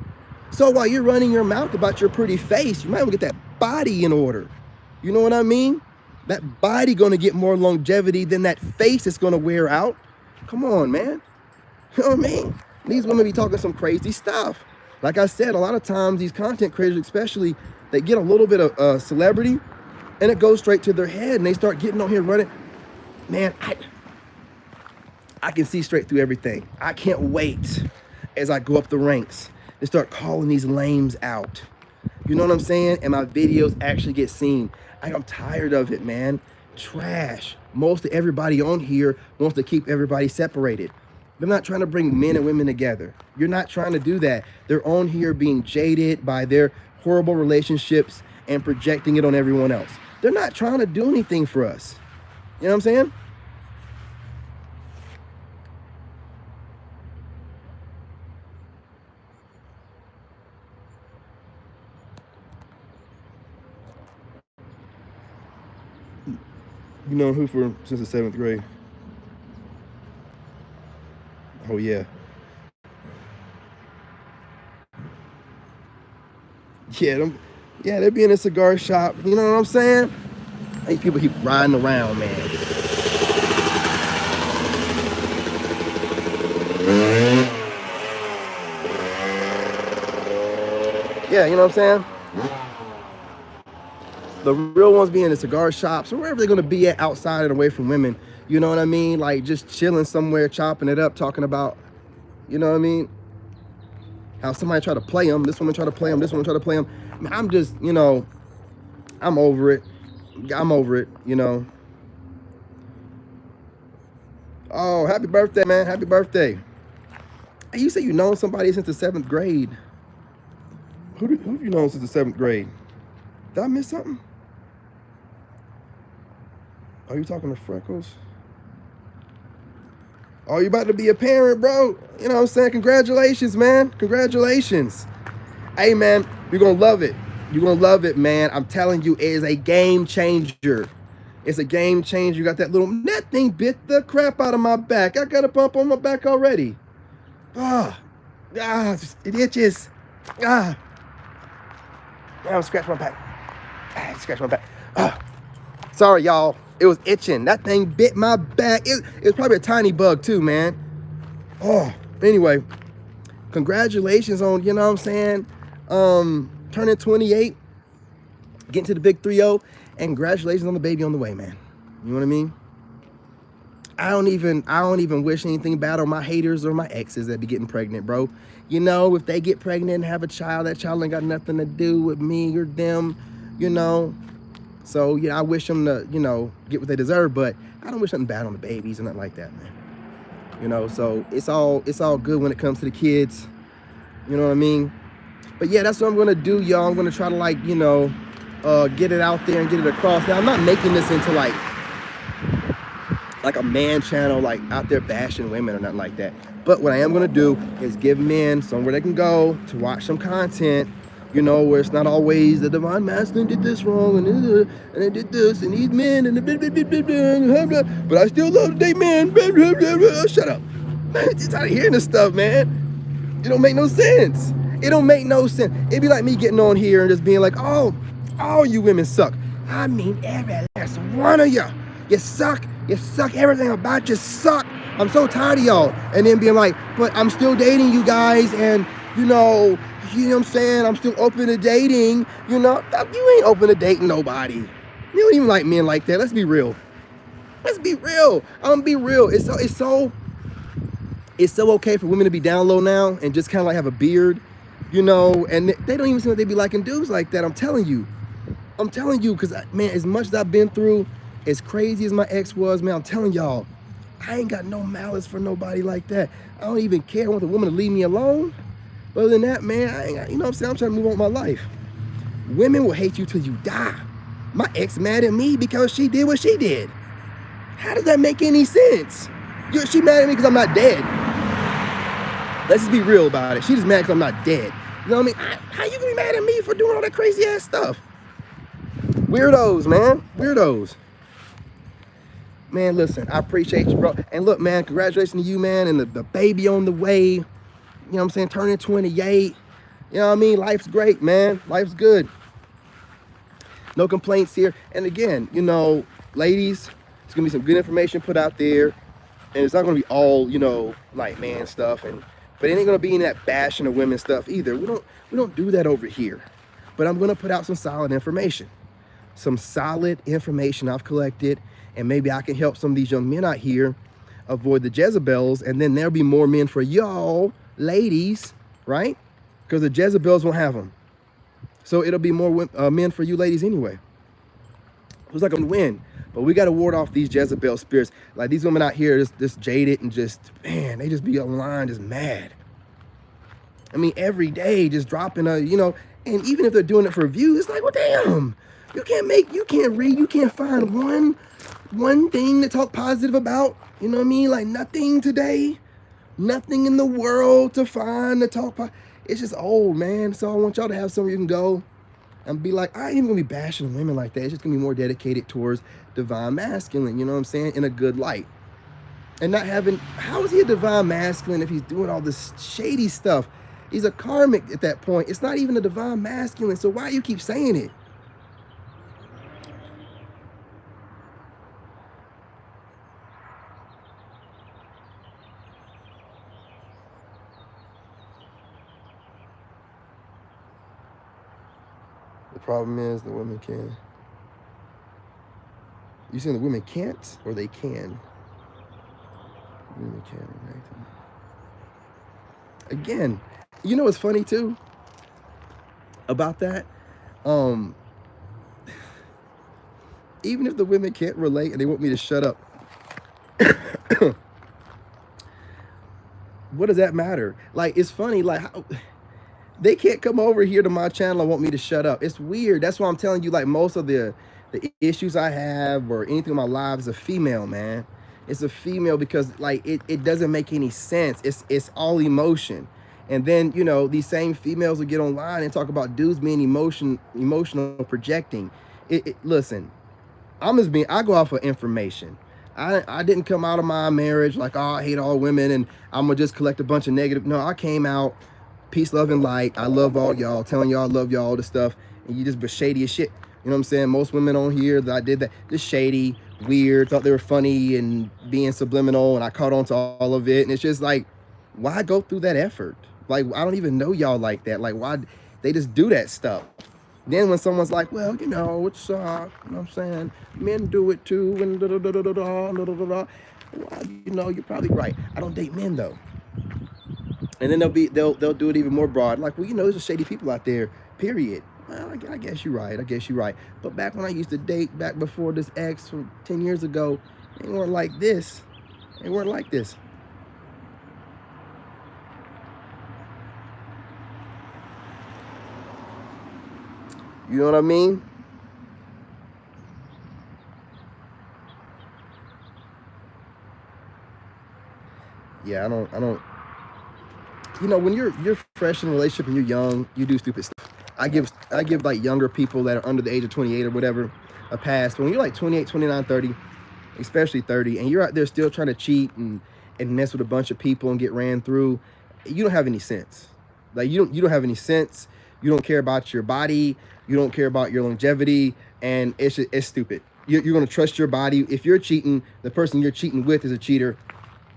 So while you're running your mouth about your pretty face, you might want to get that body in order. You know what I mean? That body gonna get more longevity than that face that's gonna wear out. Come on, man. You know what I mean? These women be talking some crazy stuff. Like I said, a lot of times these content creators especially, they get a little bit of celebrity and it goes straight to their head and they start getting on here running. Man, I can see straight through everything. I can't wait as I go up the ranks to start calling these lames out. You know what I'm saying? And my videos actually get seen. I'm tired of it, man. Trash. Most of everybody on here wants to keep everybody separated. They're not trying to bring men and women together. You're not trying to do that. They're on here being jaded by their horrible relationships and projecting it on everyone else. They're not trying to do anything for us. You know what I'm saying? You know who since the 7th grade? Oh yeah. Yeah, they be in a cigar shop. You know what I'm saying? These people keep riding around, man. Yeah, you know what I'm saying? The real ones be in the cigar shops or wherever they're gonna be at outside and away from women. You know what I mean? Like just chilling somewhere, chopping it up, talking about, you know what I mean? How somebody try to play them, this woman try to play them, this woman try to play them. I'm just, you know, I'm over it. I'm over it, you know. Oh, happy birthday, man. Happy birthday. Hey, you say you known somebody since the 7th grade. Who have you known since the 7th grade? Did I miss something? Are you talking to Freckles? Oh, you about to be a parent, bro. You know what I'm saying? Congratulations, man. Congratulations. Hey, man, you're going to love it. You're going to love it, man. I'm telling you, it is a game changer. It's a game changer. You got that thing bit the crap out of my back. I got a bump on my back already. It itches. Now I'm scratching my back. Scratch my back. Sorry, y'all. It was itching. That thing bit my back. It's probably a tiny bug too, man. Anyway, congratulations on, you know what I'm saying, turning 28, getting to the big 3-0, and congratulations on the baby on the way, man. You know what I mean? I don't even wish anything bad on my haters or my exes that be getting pregnant, bro. You know, if they get pregnant and have a child, that child ain't got nothing to do with me or them, you know. So, yeah, I wish them to, you know, get what they deserve, but I don't wish nothing bad on the babies or nothing like that, man. You know, so it's all good when it comes to the kids. You know what I mean? But yeah, that's what I'm gonna do, y'all. I'm gonna try to, like, you know, get it out there and get it across. Now, I'm not making this into like a man channel, like out there bashing women or nothing like that. But what I am gonna do is give men somewhere they can go to watch some content, you know, where it's not always the divine masculine did this wrong and they did this and these men and but I still love to date men. Shut up. I'm just tired of hearing this stuff, man. It don't make no sense. It don't make no sense. It'd be like me getting on here and just being like, oh, all you women suck. I mean, every last one of you. You suck. You suck. Everything about you suck. I'm so tired of y'all. And then being like, but I'm still dating you guys, and you know what I'm saying? I'm still open to dating. You know, you ain't open to dating nobody. You don't even like men like that. Let's be real. Let's be real. I'm gonna be real. It's so okay for women to be down low now and just kind of like have a beard, you know, and they don't even seem like they be liking dudes like that. I'm telling you, because man, as much as I've been through, as crazy as my ex was, man, I'm telling y'all, I ain't got no malice for nobody like that. I don't even care. I want the woman to leave me alone. But other than that, man, I ain't got, you know what I'm saying? I'm trying to move on with my life. Women will hate you till you die. My ex mad at me because she did what she did. How does that make any sense? She mad at me because I'm not dead. Let's just be real about it. She just mad because I'm not dead. You know what I mean? How you gonna be mad at me for doing all that crazy ass stuff? Weirdos, man. Weirdos. Man, listen, I appreciate you, bro. And look, man, congratulations to you, man, and the baby on the way. You know what I'm saying? Turning 28. You know what I mean? Life's great, man. Life's good. No complaints here. And again, you know, ladies, it's gonna be some good information put out there. And it's not gonna be all, you know, like man stuff, but it ain't gonna be in that bashing of women stuff either. We don't do that over here. But I'm gonna put out some solid information. Some solid information I've collected, and maybe I can help some of these young men out here avoid the Jezebels, and then there'll be more men for y'all, ladies, right? Because the Jezebels won't have them. So it'll be more men for you ladies anyway. Who's not gonna win? But we got to ward off these Jezebel spirits. Like these women out here, just jaded and just, man, they just be online just mad. I mean, every day just dropping a, you know, and even if they're doing it for views, it's like, well, damn, you can't read, you can't find one thing to talk positive about. You know what I mean? Like nothing today, nothing in the world to find to talk about. It's just old, man. So I want y'all to have somewhere you can go and be like, I ain't even gonna be bashing women like that. It's just gonna be more dedicated towards divine masculine, you know what I'm saying? In a good light. And not having, how is he a divine masculine if he's doing all this shady stuff? He's a karmic at that point. It's not even a divine masculine. So why you keep saying it? The problem is the women can. You saying the women can't or they can? Women can, right? Again, you know what's funny too about that? Even if the women can't relate and they want me to shut up, what does that matter? Like, it's funny, like how they can't come over here to my channel and want me to shut up. It's weird. That's why I'm telling you, like, most of the issues I have or anything in my life is a female, man. It's a female because like it doesn't make any sense. It's all emotion. And then, you know, these same females will get online and talk about dudes being emotional projecting. Listen, I go off of information. I didn't come out of my marriage like, oh, I hate all women and I'm gonna just collect a bunch of negative. No, I came out peace, love, and light. I love all y'all, telling y'all I love y'all, all this stuff, and you just be shady as shit. You know what I'm saying? Most women on here that I did that, just shady, weird, thought they were funny and being subliminal, and I caught on to all of it. And it's just like, why go through that effort? Like, I don't even know y'all like that. Like, why they just do that stuff? Then when someone's like, well, you know, it's you know what I'm saying, men do it too, and da da da da da da da da da. Well, you know, you're probably right. I don't date men though. And then they'll do it even more broad. Like, well, you know, there's just shady people out there, period. Well, I guess you're right. I guess you're right. But back when I used to date, back before this ex from 10 years ago, they weren't like this. They weren't like this. You know what I mean? Yeah, I don't. You know, when you're fresh in a relationship and you're young, you do stupid stuff. I give like younger people that are under the age of 28 or whatever a pass. But when you're like 28, 29, 30, especially 30, and you're out there still trying to cheat and mess with a bunch of people and get ran through, you don't have any sense. Like you don't have any sense. You don't care about your body. You don't care about your longevity, and it's stupid. You're gonna trust your body. If you're cheating, the person you're cheating with is a cheater.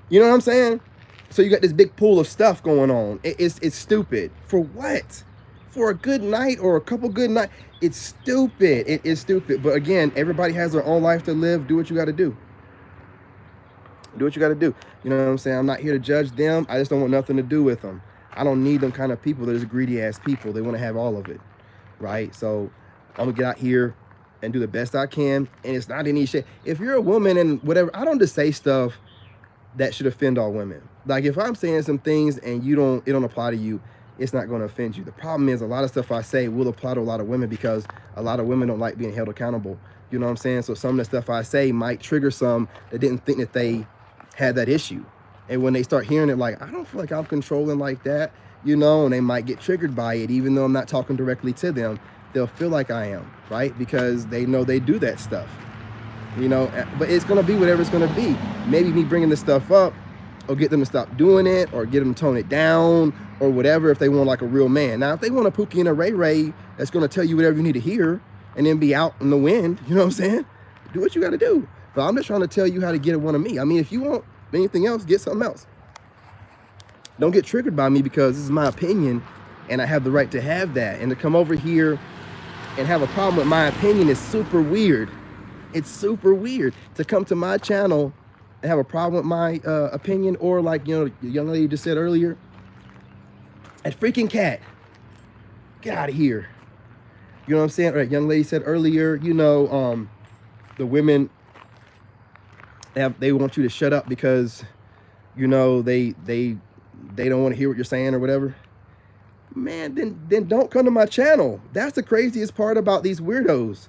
You know what I'm saying? So you got this big pool of stuff going on. It's stupid. For what? For a good night or a couple good nights? It's stupid. It is stupid. But again, everybody has their own life to live. Do what you got to do. Do what you got to do. You know what I'm saying? I'm not here to judge them. I just don't want nothing to do with them. I don't need them kind of people. They're just greedy ass people. They want to have all of it, right? So I'm gonna get out here and do the best I can. And it's not any shit. If you're a woman and whatever, I don't just say stuff that should offend all women. Like if I'm saying some things and it don't apply to you, it's not going to offend you. The problem is a lot of stuff I say will apply to a lot of women because a lot of women don't like being held accountable. You know what I'm saying? So some of the stuff I say might trigger some that didn't think that they had that issue. And when they start hearing it, like, I don't feel like I'm controlling like that, you know, and they might get triggered by it, even though I'm not talking directly to them. They'll feel like I am, right? Because they know they do that stuff. You know, but it's going to be whatever it's going to be. Maybe me bringing this stuff up or get them to stop doing it or get them to tone it down or whatever if they want like a real man. Now, if they want a Pookie and a Ray Ray that's going to tell you whatever you need to hear and then be out in the wind, you know what I'm saying? Do what you got to do. But I'm just trying to tell you how to get one of me. I mean, if you want anything else, get something else. Don't get triggered by me because this is my opinion and I have the right to have that. And to come over here and have a problem with my opinion is super weird. It's super weird to come to my channel and have a problem with my opinion, or like, you know, the young lady just said earlier, that freaking cat, get out of here. You know what I'm saying? Or that young lady said earlier, you know, the women they want you to shut up because, you know, they don't want to hear what you're saying or whatever. Man, then don't come to my channel. That's the craziest part about these weirdos.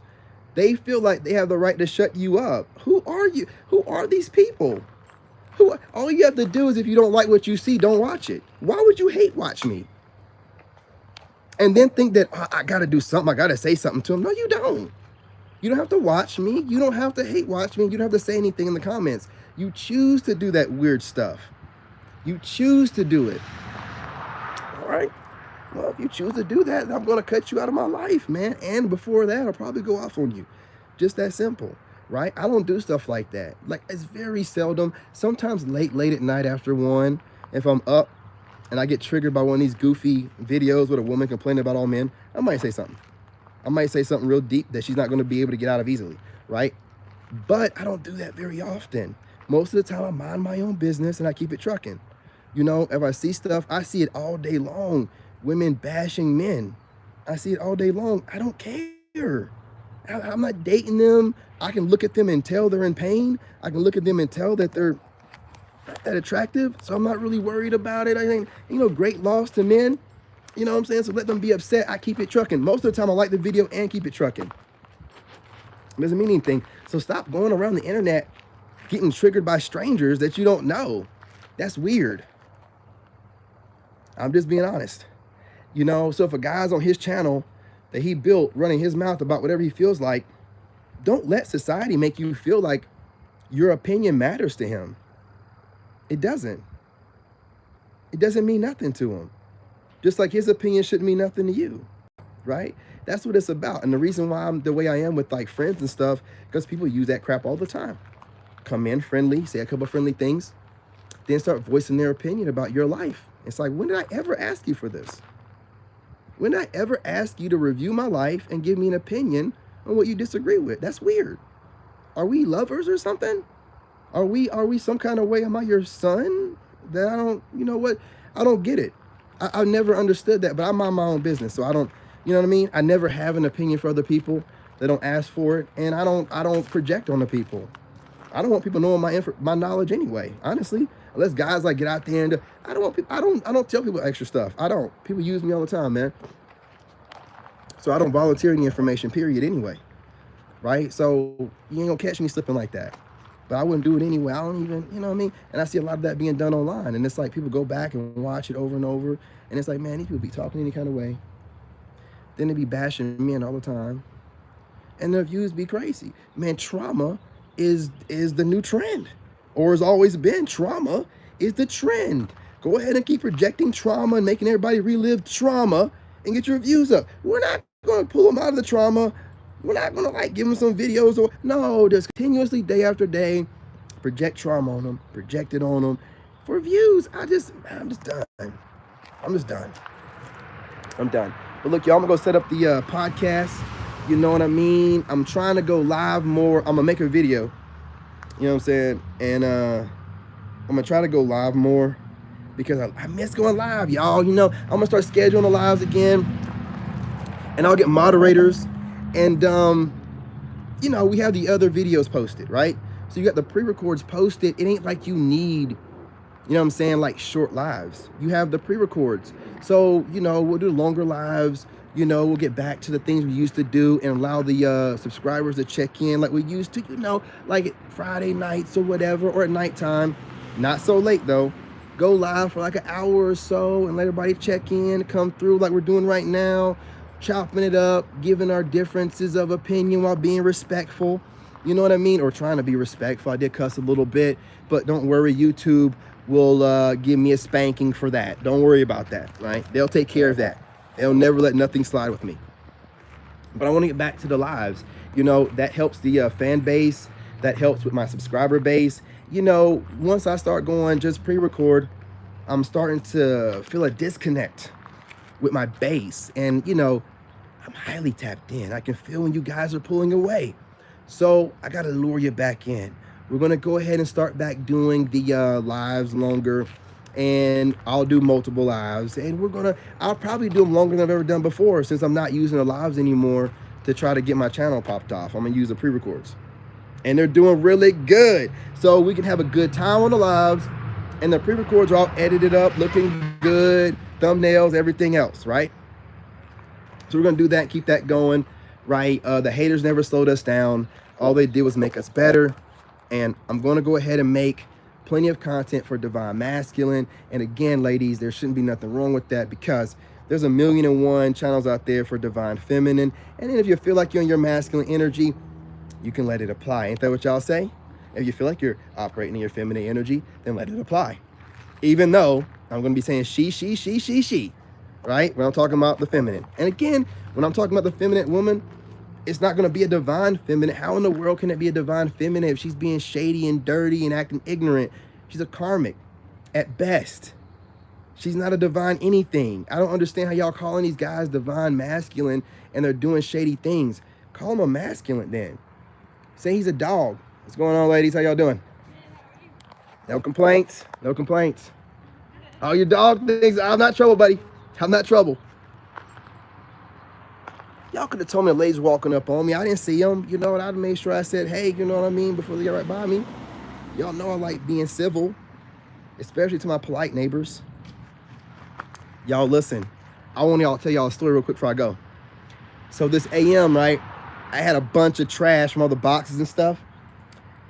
They feel like they have the right to shut you up. Who are you? Who are these people? All you have to do is, if you don't like what you see, don't watch it. Why would you hate watch me? And then think that, oh, I got to do something. I got to say something to them. No, you don't. You don't have to watch me. You don't have to hate watch me. You don't have to say anything in the comments. You choose to do that weird stuff. You choose to do it. All right. Well, if you choose to do that, I'm going to cut you out of my life, man. And before that, I'll probably go off on you. Just that simple, right? I don't do stuff like that. Like, it's very seldom. Sometimes late at night after 1, if I'm up and I get triggered by one of these goofy videos with a woman complaining about all men, I might say something. I might say something real deep that she's not going to be able to get out of easily, right? But I don't do that very often. Most of the time, I mind my own business and I keep it trucking. You know, if I see stuff, I see it all day long. Women bashing men. I see it all day long. I don't care. I'm not dating them. I can look at them and tell they're in pain. I can look at them and tell that they're not that attractive. So I'm not really worried about it. I think, you know, great loss to men. You know what I'm saying? So let them be upset. I keep it trucking. Most of the time I like the video and keep it trucking. It doesn't mean anything. So stop going around the internet getting triggered by strangers that you don't know. That's weird. I'm just being honest. You know, so if a guy's on his channel that he built running his mouth about whatever he feels like, don't let society make you feel like your opinion matters to him. It doesn't. It doesn't mean nothing to him. Just like his opinion shouldn't mean nothing to you, right? That's what it's about. And the reason why I'm the way I am with like friends and stuff, because people use that crap all the time. Come in friendly, say a couple of friendly things, then start voicing their opinion about your life. It's like, when did I ever ask you for this? When did I ever ask you to review my life and give me an opinion on what you disagree with? That's weird. Are we lovers or something? Are we some kind of way? Am I your son? That I don't, you know what? I don't get it. I never understood that, but I mind my own business. So I don't, you know what I mean? I never have an opinion for other people. They don't ask for it. And I don't project on the people. I don't want people knowing my knowledge anyway, honestly. Unless guys like get out there and I don't want people, I don't tell people extra stuff. I don't. People use me all the time, man. So I don't volunteer any information, period, anyway. Right? So you ain't gonna catch me slipping like that. But I wouldn't do it anyway. I don't even, you know what I mean? And I see a lot of that being done online. And it's like people go back and watch it over and over. And it's like, man, these people be talking any kind of way. Then they be bashing men all the time. And their views be crazy. Man, trauma is the new trend. Or has always been. Trauma is the trend. Go ahead and keep projecting trauma and making everybody relive trauma and get your views up. We're not going to pull them out of the trauma. We're not going to like give them some videos or no, just continuously day after day project trauma on them, project it on them for views. I'm just done. I'm just done. I'm done. But look, y'all, I'm gonna go set up the podcast. You know what I mean? I'm trying to go live more. I'm gonna make a video. You know what I'm saying? And I'm gonna try to go live more because I miss going live, y'all. You know, I'm gonna start scheduling the lives again, and I'll get moderators. And you know, we have the other videos posted, right? So you got the pre-records posted. It ain't like you need, you know what I'm saying, like short lives. You have the pre-records. So, you know, we'll do longer lives. You know, we'll get back to the things we used to do and allow the subscribers to check in like we used to, you know, like Friday nights or whatever, or at nighttime. Not so late, though. Go live for like an hour or so and let everybody check in, come through like we're doing right now, chopping it up, giving our differences of opinion while being respectful. You know what I mean? Or trying to be respectful. I did cuss a little bit, but don't worry, YouTube will give me a spanking for that. Don't worry about that, right? They'll take care of that. They'll never let nothing slide with me. But I want to get back to the lives. You know, that helps the fan base. That helps with my subscriber base. You know, once I start going just pre-record, I'm starting to feel a disconnect with my base. And, you know, I'm highly tapped in. I can feel when you guys are pulling away. So I got to lure you back in. We're going to go ahead and start back doing the lives longer. And I'll do multiple lives. And I'll probably do them longer than I've ever done before, since I'm not using the lives anymore to try to get my channel popped off. I'm going to use the pre-records. And they're doing really good. So we can have a good time on the lives. And the pre-records are all edited up, looking good, thumbnails, everything else, right? So we're going to do that, keep that going, right? The haters never slowed us down. All they did was make us better. And I'm going to go ahead and make plenty of content for Divine Masculine. And again, ladies, there shouldn't be nothing wrong with that, because there's 1,000,001 channels out there for Divine Feminine. And then if you feel like you're in your masculine energy, you can let it apply. Ain't that what y'all say? If you feel like you're operating in your feminine energy, then let it apply. Even though I'm going to be saying she, right? When I'm talking about the feminine. And again, when I'm talking about the feminine woman, it's not going to be a divine feminine. How in the world can it be a divine feminine if she's being shady and dirty and acting ignorant? She's a karmic at best. She's not a divine anything. I don't understand how y'all calling these guys divine masculine and they're doing shady things. Call them a masculine then. Say he's a dog. What's going on, ladies? How y'all doing? No complaints. No complaints. Oh, your dog thinks I'm not trouble, buddy. I'm not trouble. Y'all could have told me the ladies walking up on me. I didn't see them. You know, and I'd made sure I said, hey, you know what I mean, before they get right by me. Y'all know I like being civil, especially to my polite neighbors. Y'all listen. I want y'all to tell y'all a story real quick before I go. So this AM, right, I had a bunch of trash from all the boxes and stuff.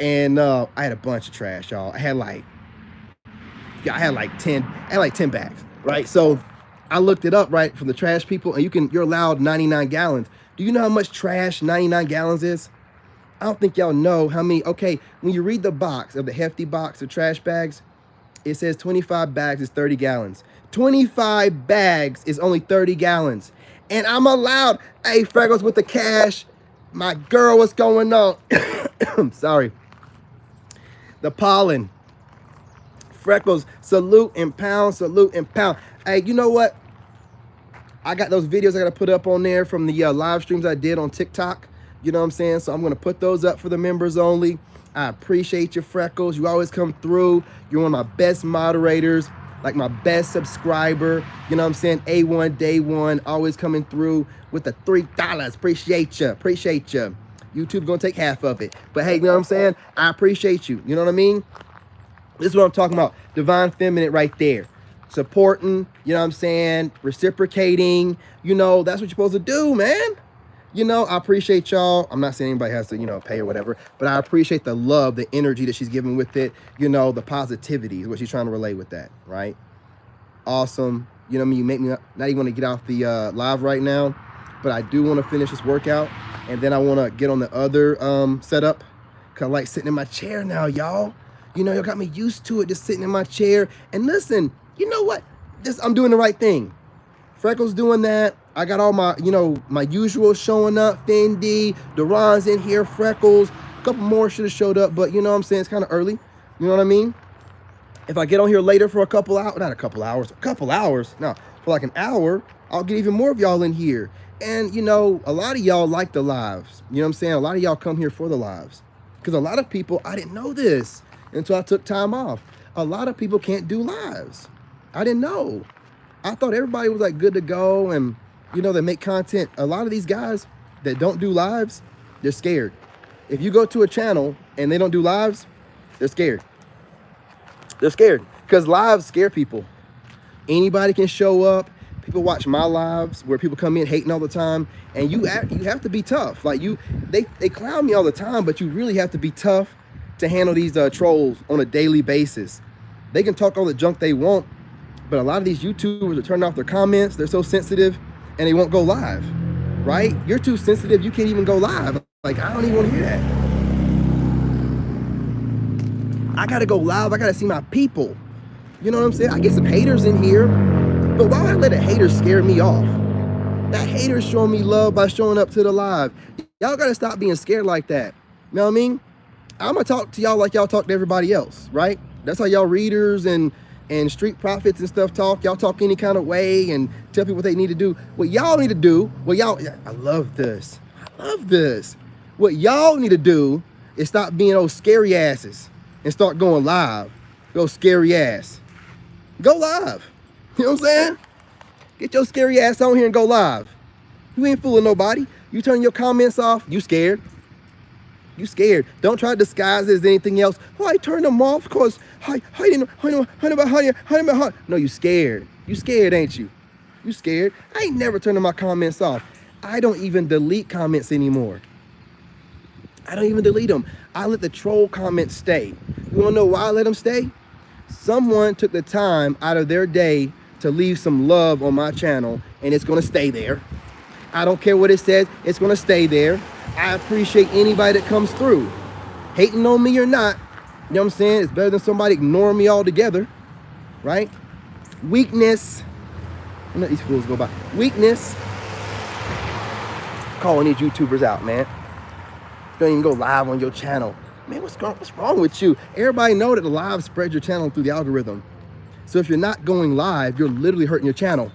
And I had a bunch of trash, y'all. I had like 10 bags, right? So I looked it up, right, from the trash people, and you're allowed 99 gallons. Do you know how much trash 99 gallons is? I don't think y'all know how many. Okay, when you read the box of the hefty box of trash bags, it says 25 bags is 30 gallons. 25 bags is only 30 gallons. And I'm allowed, hey, Freckles with the cash. My girl, what's going on? I'm sorry. The pollen. Freckles, salute and pound, salute and pound. Hey, you know what? I got those videos I got to put up on there from the live streams I did on TikTok. You know what I'm saying? So I'm going to put those up for the members only. I appreciate you, Freckles. You always come through. You're one of my best moderators, like my best subscriber. You know what I'm saying? A1, day one, always coming through with the $3. Appreciate you. Appreciate you. YouTube going to take half of it. But hey, you know what I'm saying? I appreciate you. You know what I mean? This is what I'm talking about. Divine feminine right there. Supporting, you know what I'm saying? Reciprocating. You know, that's what you're supposed to do, man. You know, I appreciate y'all. I'm not saying anybody has to, you know, pay or whatever, but I appreciate the love, the energy that she's giving with it. You know, the positivity is what she's trying to relay with that, right? Awesome. You know what I mean? You make me not even want to get off the live right now, but I do want to finish this workout, and then I want to get on the other setup, because I like sitting in my chair now, y'all. You know, y'all got me used to it, just sitting in my chair. And listen, you know what? I'm doing the right thing. Freckles doing that. I got all my, my usual showing up. Fendi, Duran's in here, Freckles. A couple more should have showed up, but you know what I'm saying? It's kind of early. You know what I mean? If I get on here later for a couple hours, not a couple hours, no, for like an hour, I'll get even more of y'all in here. And, a lot of y'all like the lives. You know what I'm saying? A lot of y'all come here for the lives. Because a lot of people, I didn't know this until I took time off. A lot of people can't do lives. I didn't know. I thought everybody was like good to go and, they make content. A lot of these guys that don't do lives, they're scared. If you go to a channel and they don't do lives, they're scared. They're scared because lives scare people. Anybody can show up. People watch my lives where people come in hating all the time, and you have to be tough. Like they clown me all the time, but you really have to be tough to handle these trolls on a daily basis. They can talk all the junk they want, but a lot of these YouTubers are turning off their comments. They're so sensitive, and they won't go live. Right? You're too sensitive. You can't even go live. Like, I don't even want to hear that. I gotta go live. I gotta see my people. You know what I'm saying? I get some haters in here, but why would I let a hater scare me off? That hater's showing me love by showing up to the live. Y'all gotta stop being scared like that. You know what I mean? I'm gonna talk to y'all like y'all talk to everybody else, right? That's how y'all readers and street prophets and stuff talk. Y'all talk any kind of way and tell people what they need to do. What y'all need to do, I love this. I love this. What y'all need to do is stop being those scary asses and start going live. Go scary ass. Go live. You know what I'm saying? Get your scary ass on here and go live. You ain't fooling nobody. You turn your comments off, you scared. You scared. Don't try to disguise it as anything else. Oh, I turned them off because no, you scared. You scared, ain't you? You scared. I ain't never turning my comments off. I don't even delete comments anymore. I don't even delete them. I let the troll comments stay. You wanna know why I let them stay? Someone took the time out of their day to leave some love on my channel, and it's gonna stay there. I don't care what it says, it's gonna stay there. I appreciate anybody that comes through. Hating on me or not, you know what I'm saying? It's better than somebody ignoring me altogether, right? Weakness. Let these fools go by. Weakness. Calling these YouTubers out, man. Don't even go live on your channel. Man, what's wrong with you? Everybody know that the live spreads your channel through the algorithm. So if you're not going live, you're literally hurting your channel.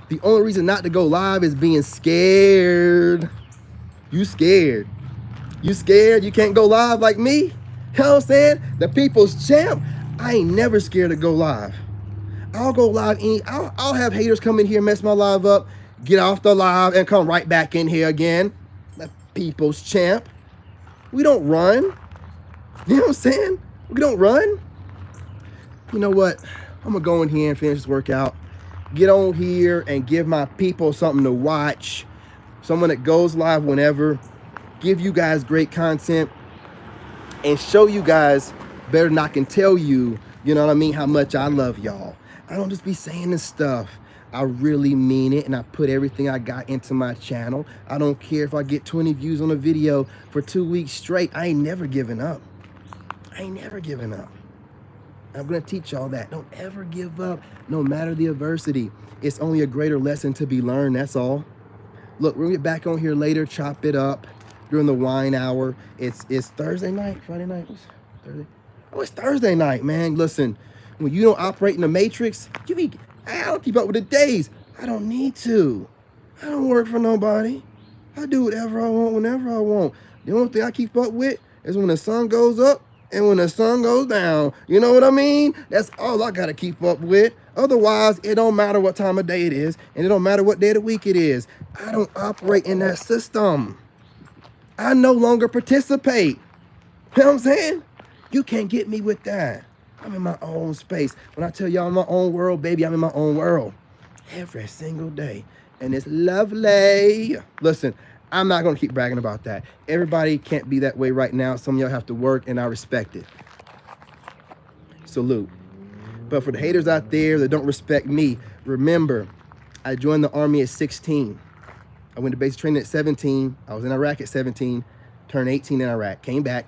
The only reason not to go live is being scared. You scared. You scared you can't go live like me? You know what I'm saying? The people's champ. I ain't never scared to go live. I'll go live. I'll have haters come in here, mess my live up, get off the live, and come right back in here again. The people's champ. We don't run. You know what I'm saying? We don't run. You know what? I'm gonna go in here and finish this workout. Get on here and give my people something to watch. Someone that goes live whenever. Give you guys great content and show you guys better than I can tell you, you know what I mean, how much I love y'all. I don't just be saying this stuff. I really mean it, and I put everything I got into my channel. I don't care if I get 20 views on a video for 2 weeks straight. I ain't never giving up. I ain't never giving up. I'm gonna teach y'all that. Don't ever give up, no matter the adversity. It's only a greater lesson to be learned, that's all. Look, we're gonna get back on here later, chop it up during the wine hour. It's Thursday night, Friday night, what's Thursday? Oh, it's Thursday night, man. Listen, when you don't operate in the matrix, I don't keep up with the days. I don't need to. I don't work for nobody. I do whatever I want, whenever I want. The only thing I keep up with is when the sun goes up and when the sun goes down. You know what I mean? That's all I gotta keep up with. Otherwise, it don't matter what time of day it is, and it don't matter what day of the week it is. I don't operate in that system. I no longer participate. You know what I'm saying? You can't get me with that. I'm in my own space. When I tell y'all I'm in my own world, baby, I'm in my own world every single day. And it's lovely. Listen, I'm not gonna keep bragging about that. Everybody can't be that way right now. Some of y'all have to work, and I respect it. Salute. But for the haters out there that don't respect me, remember, I joined the Army at 16. I went to basic training at 17. I was in Iraq at 17, turned 18 in Iraq, came back,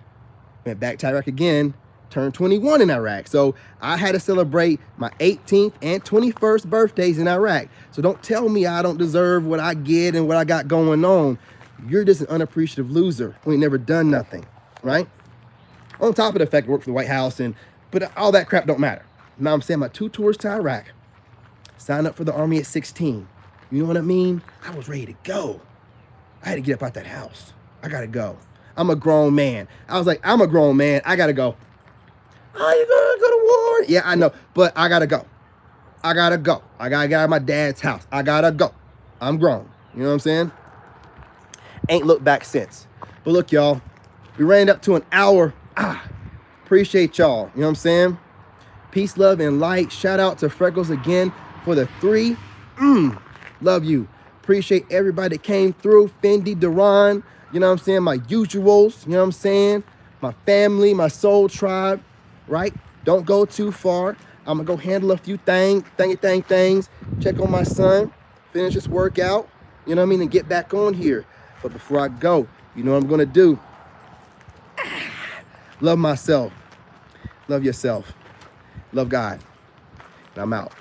went back to Iraq again, turned 21 in Iraq. So I had to celebrate my 18th and 21st birthdays in Iraq. So don't tell me I don't deserve what I get and what I got going on. You're just an unappreciative loser who ain't never done nothing, right? On top of the fact I work for the White House, but all that crap don't matter. Now I'm saying my 2 tours to Iraq, signed up for the Army at 16. You know what I mean? I was ready to go. I had to get up out that house. I gotta go. I'm a grown man. I was like, I'm a grown man. I gotta go. Oh, you gonna go to war? Yeah, I know, but I gotta go. I gotta go. I gotta get out of my dad's house. I gotta go. I'm grown. You know what I'm saying? Ain't looked back since. But look, y'all, we ran up to an hour. Appreciate y'all. You know what I'm saying? Peace, love, and light. Shout out to Freckles again for the 3. Love you. Appreciate everybody that came through. Fendi, Duran, you know what I'm saying? My usuals, you know what I'm saying? My family, my soul tribe, right? Don't go too far. I'm going to go handle a few things. Check on my son. Finish this workout, you know what I mean? And get back on here. But before I go, you know what I'm going to do? Love myself. Love yourself. Love God. And I'm out.